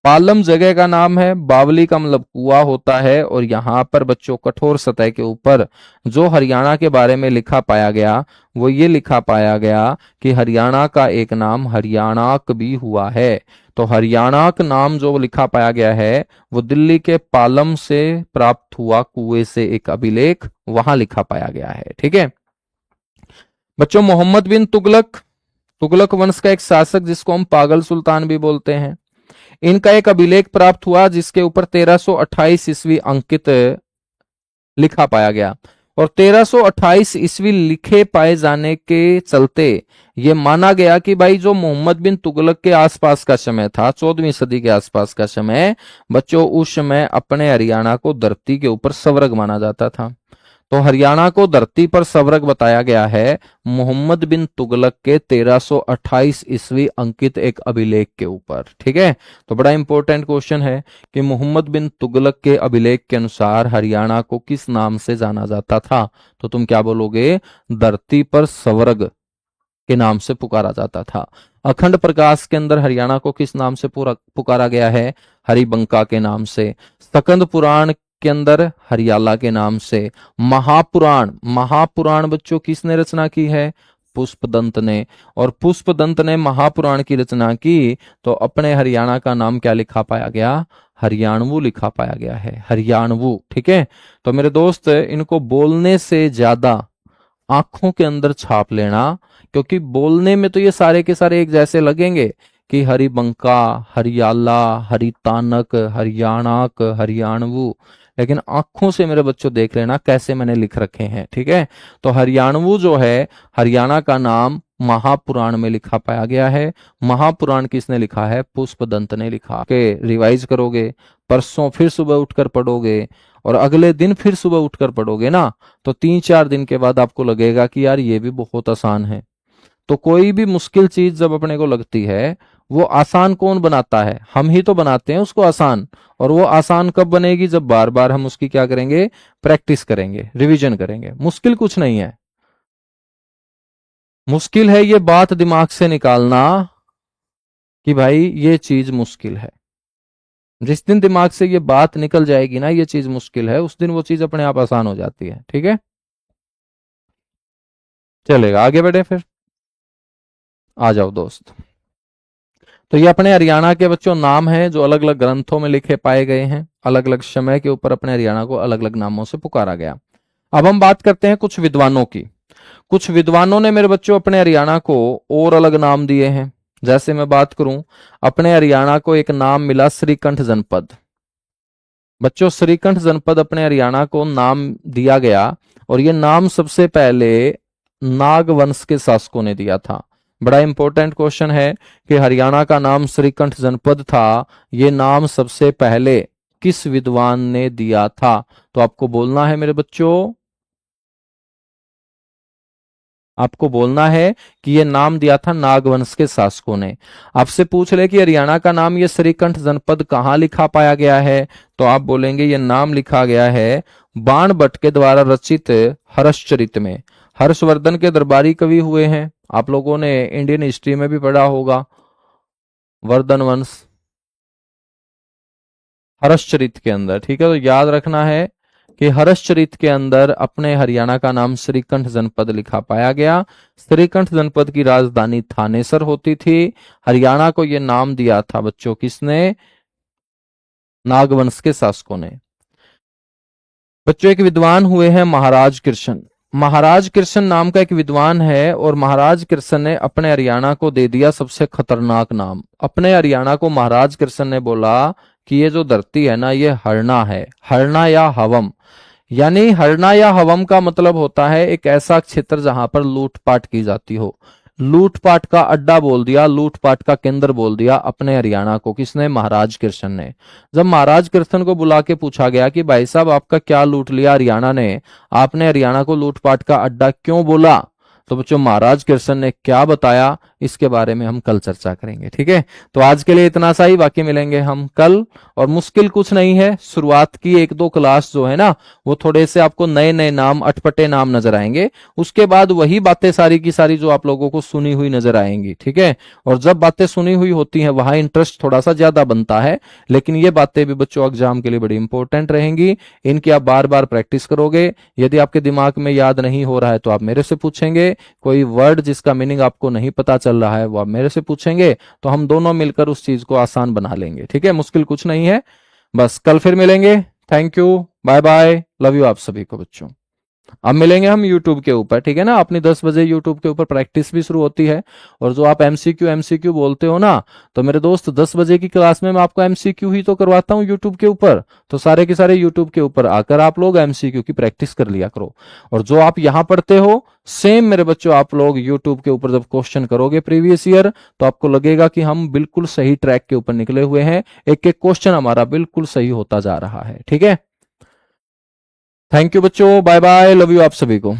पालम जगह का नाम है, बावली का मतलब कुआं होता है, और यहाँ पर बच्चों कठोर सतह के ऊपर जो हरियाणा के बारे में लिखा पाया गया वो ये लिखा पाया गया कि हरियाणा का एक नाम हरियाणाक भी हुआ है। तो हरियाणाक नाम जो लिखा पाया गया है वो दिल्ली के पालम से प्राप्त हुआ कुएं से एक अभिलेख वहां लिखा पाया गया है। ठीक है बच्चों, मोहम्मद बिन तुगलक, तुगलक वंश का एक शासक जिसको हम पागल सुल्तान भी बोलते हैं, इनका एक अभिलेख प्राप्त हुआ जिसके ऊपर 1328 ईस्वी अंकित लिखा पाया गया। और 1328 ईस्वी लिखे पाए जाने के चलते ये माना गया कि भाई जो मोहम्मद बिन तुगलक के आसपास का समय था, 14वीं सदी के आसपास का समय, बच्चों उस समय अपने हरियाणा को धरती के ऊपर स्वर्ग माना जाता था। तो हरियाणा को धरती पर स्वर्ग बताया गया है मोहम्मद बिन तुगलक के 1328 ईस्वी अंकित एक अभिलेख के ऊपर। ठीक है, तो बड़ा इंपॉर्टेंट क्वेश्चन है कि मोहम्मद बिन तुगलक के अभिलेख के अनुसार हरियाणा को किस नाम से जाना जाता था? तो तुम क्या बोलोगे? धरती पर स्वर्ग के नाम से पुकारा जाता था। अखंड प्रकाश के अंदर हरियाणा को किस नाम से पुकारा गया है? हरिबंका के नाम से। सकंद पुराण के अंदर हरियाला के नाम से। महापुराण, महापुराण बच्चों किसने रचना की है? पुष्पदंत ने। और पुष्पदंत ने महापुराण की रचना की तो अपने हरियाणा का नाम क्या लिखा पाया गया? हरियाणवु लिखा पाया गया है, हरियाणवु। ठीक है, तो मेरे दोस्त इनको बोलने से ज्यादा आंखों के अंदर छाप लेना, क्योंकि बोलने में तो ये सारे के सारे एक जैसे लगेंगे कि हरिबंका, हरियाला, हरितानक, हरियाणाक, हरियाणवु, लेकिन आंखों से मेरे बच्चों देख लेना कैसे मैंने लिख रखे हैं। ठीक है, तो हरियाणवु जो है, हरियाणा का नाम महापुराण में लिखा पाया गया है। महापुराण किसने लिखा है? पुष्पदंत ने लिखा। के रिवाइज करोगे, परसों फिर सुबह उठकर पढ़ोगे, और अगले दिन फिर सुबह उठकर पढ़ोगे ना, तो 3-4 दिन के बाद आपको लगेगा कि यार ये भी बहुत आसान है। तो कोई भी मुश्किल चीज जब अपने को लगती है, वो आसान कौन बनाता है? हम ही तो बनाते हैं उसको आसान। और वो आसान कब बनेगी? जब बार बार हम उसकी क्या करेंगे? प्रैक्टिस करेंगे, रिवीजन करेंगे। मुश्किल कुछ नहीं है, मुश्किल है ये बात दिमाग से निकालना कि भाई ये चीज मुश्किल है। जिस दिन दिमाग से ये बात निकल जाएगी ना, ये चीज मुश्किल है, उस दिन वो चीज अपने आप आसान हो जाती है। ठीक है, चलेगा, आगे बढ़े फिर। आ जाओ दोस्त। तो ये अपने हरियाणा के बच्चों नाम हैं जो अलग अलग ग्रंथों में लिखे पाए गए हैं। अलग अलग समय के ऊपर अपने हरियाणा को अलग अलग नामों से पुकारा गया। अब हम बात करते हैं कुछ विद्वानों की। कुछ विद्वानों ने मेरे बच्चों अपने हरियाणा को और अलग नाम दिए हैं। जैसे मैं बात करूं, अपने हरियाणा को एक नाम मिला श्रीकंठ जनपद। बच्चों श्रीकंठ जनपद अपने हरियाणा को नाम दिया गया, और ये नाम सबसे पहले नाग वंश के शासकों ने दिया था। बड़ा इंपॉर्टेंट क्वेश्चन है कि हरियाणा का नाम श्रीकंठ जनपद था, ये नाम सबसे पहले किस विद्वान ने दिया था? तो आपको बोलना है मेरे बच्चों, आपको बोलना है कि ये नाम दिया था नागवंश के शासकों ने। आपसे पूछ ले कि हरियाणा का नाम ये श्रीकंठ जनपद कहाँ लिखा पाया गया है, तो आप बोलेंगे ये नाम लिखा गया है बाणभट्ट के द्वारा रचित हर्षचरित में। हर्षवर्धन के दरबारी कवि हुए हैं, आप लोगों ने इंडियन हिस्ट्री में भी पढ़ा होगा, वर्धन वंश हर्षचरित के अंदर। ठीक है, तो याद रखना है कि हर्षचरित के अंदर अपने हरियाणा का नाम श्रीकंठ जनपद लिखा पाया गया। श्रीकंठ जनपद की राजधानी थानेसर होती थी। हरियाणा को यह नाम दिया था बच्चों किसने? नागवंश के शासकों ने। बच्चों एक विद्वान हुए हैं महाराज कृष्ण। महाराज कृष्ण नाम का एक विद्वान है और महाराज कृष्ण ने अपने हरियाणा को दे दिया सबसे खतरनाक नाम। अपने हरियाणा को महाराज कृष्ण ने बोला कि ये जो धरती है ना ये हरना है, हरना या हवम। यानी हरना या हवम का मतलब होता है एक ऐसा क्षेत्र जहां पर लूटपाट की जाती हो। लूटपाट का अड्डा बोल दिया, लूटपाट का केंद्र बोल दिया अपने हरियाणा को किसने? महाराज कृष्ण ने। जब महाराज कृष्ण को बुला के पूछा गया कि भाई साहब आपका क्या लूट लिया हरियाणा ने, आपने हरियाणा को लूटपाट का अड्डा क्यों बोला, तो बच्चों महाराज कृष्ण ने क्या बताया इसके बारे में हम कल चर्चा करेंगे। ठीक है, तो आज के लिए इतना सा ही, बाकी मिलेंगे हम कल। और मुश्किल कुछ नहीं है, शुरुआत की एक दो क्लास जो है ना वो थोड़े से आपको नए नए नाम, अटपटे नाम नजर आएंगे। उसके बाद वही बातें सारी की सारी जो आप लोगों को सुनी हुई नजर आएंगी। ठीक है, और जब बातें सुनी हुई होती हैं वहां इंटरेस्ट थोड़ा सा ज्यादा बनता है, लेकिन ये बातें भी बच्चों एग्जाम के लिए बड़ी इंपॉर्टेंट रहेंगी। इनकी आप बार बार प्रैक्टिस करोगे। यदि आपके दिमाग में याद नहीं हो रहा है तो आप मेरे से पूछेंगे। कोई वर्ड जिसका मीनिंग आपको नहीं पता चल रहा है वो आप मेरे से पूछेंगे, तो हम दोनों मिलकर उस चीज को आसान बना लेंगे। ठीक है, मुश्किल कुछ नहीं है। बस कल फिर मिलेंगे। Thank you, bye bye, love you आप सभी को बच्चों। अब मिलेंगे हम यूट्यूब के ऊपर। ठीक है ना, अपनी 10 बजे यूट्यूब के ऊपर प्रैक्टिस भी शुरू होती है। और जो आप एमसीक्यू एमसीक्यू बोलते हो ना, तो मेरे दोस्त 10 बजे की क्लास में मैं आपको एमसीक्यू ही तो करवाता हूँ यूट्यूब के ऊपर। तो सारे के सारे यूट्यूब के ऊपर आकर आप लोग एमसीक्यू की प्रैक्टिस कर लिया करो। और जो आप यहाँ पढ़ते हो सेम मेरे बच्चों आप लोग यूट्यूब के ऊपर जब क्वेश्चन करोगे प्रीवियस ईयर, तो आपको लगेगा कि हम बिल्कुल सही ट्रैक के ऊपर निकले हुए हैं। एक एक क्वेश्चन हमारा बिल्कुल सही होता जा रहा है। ठीक है, थैंक यू बच्चों, बाय बाय, लव यू आप सभी को।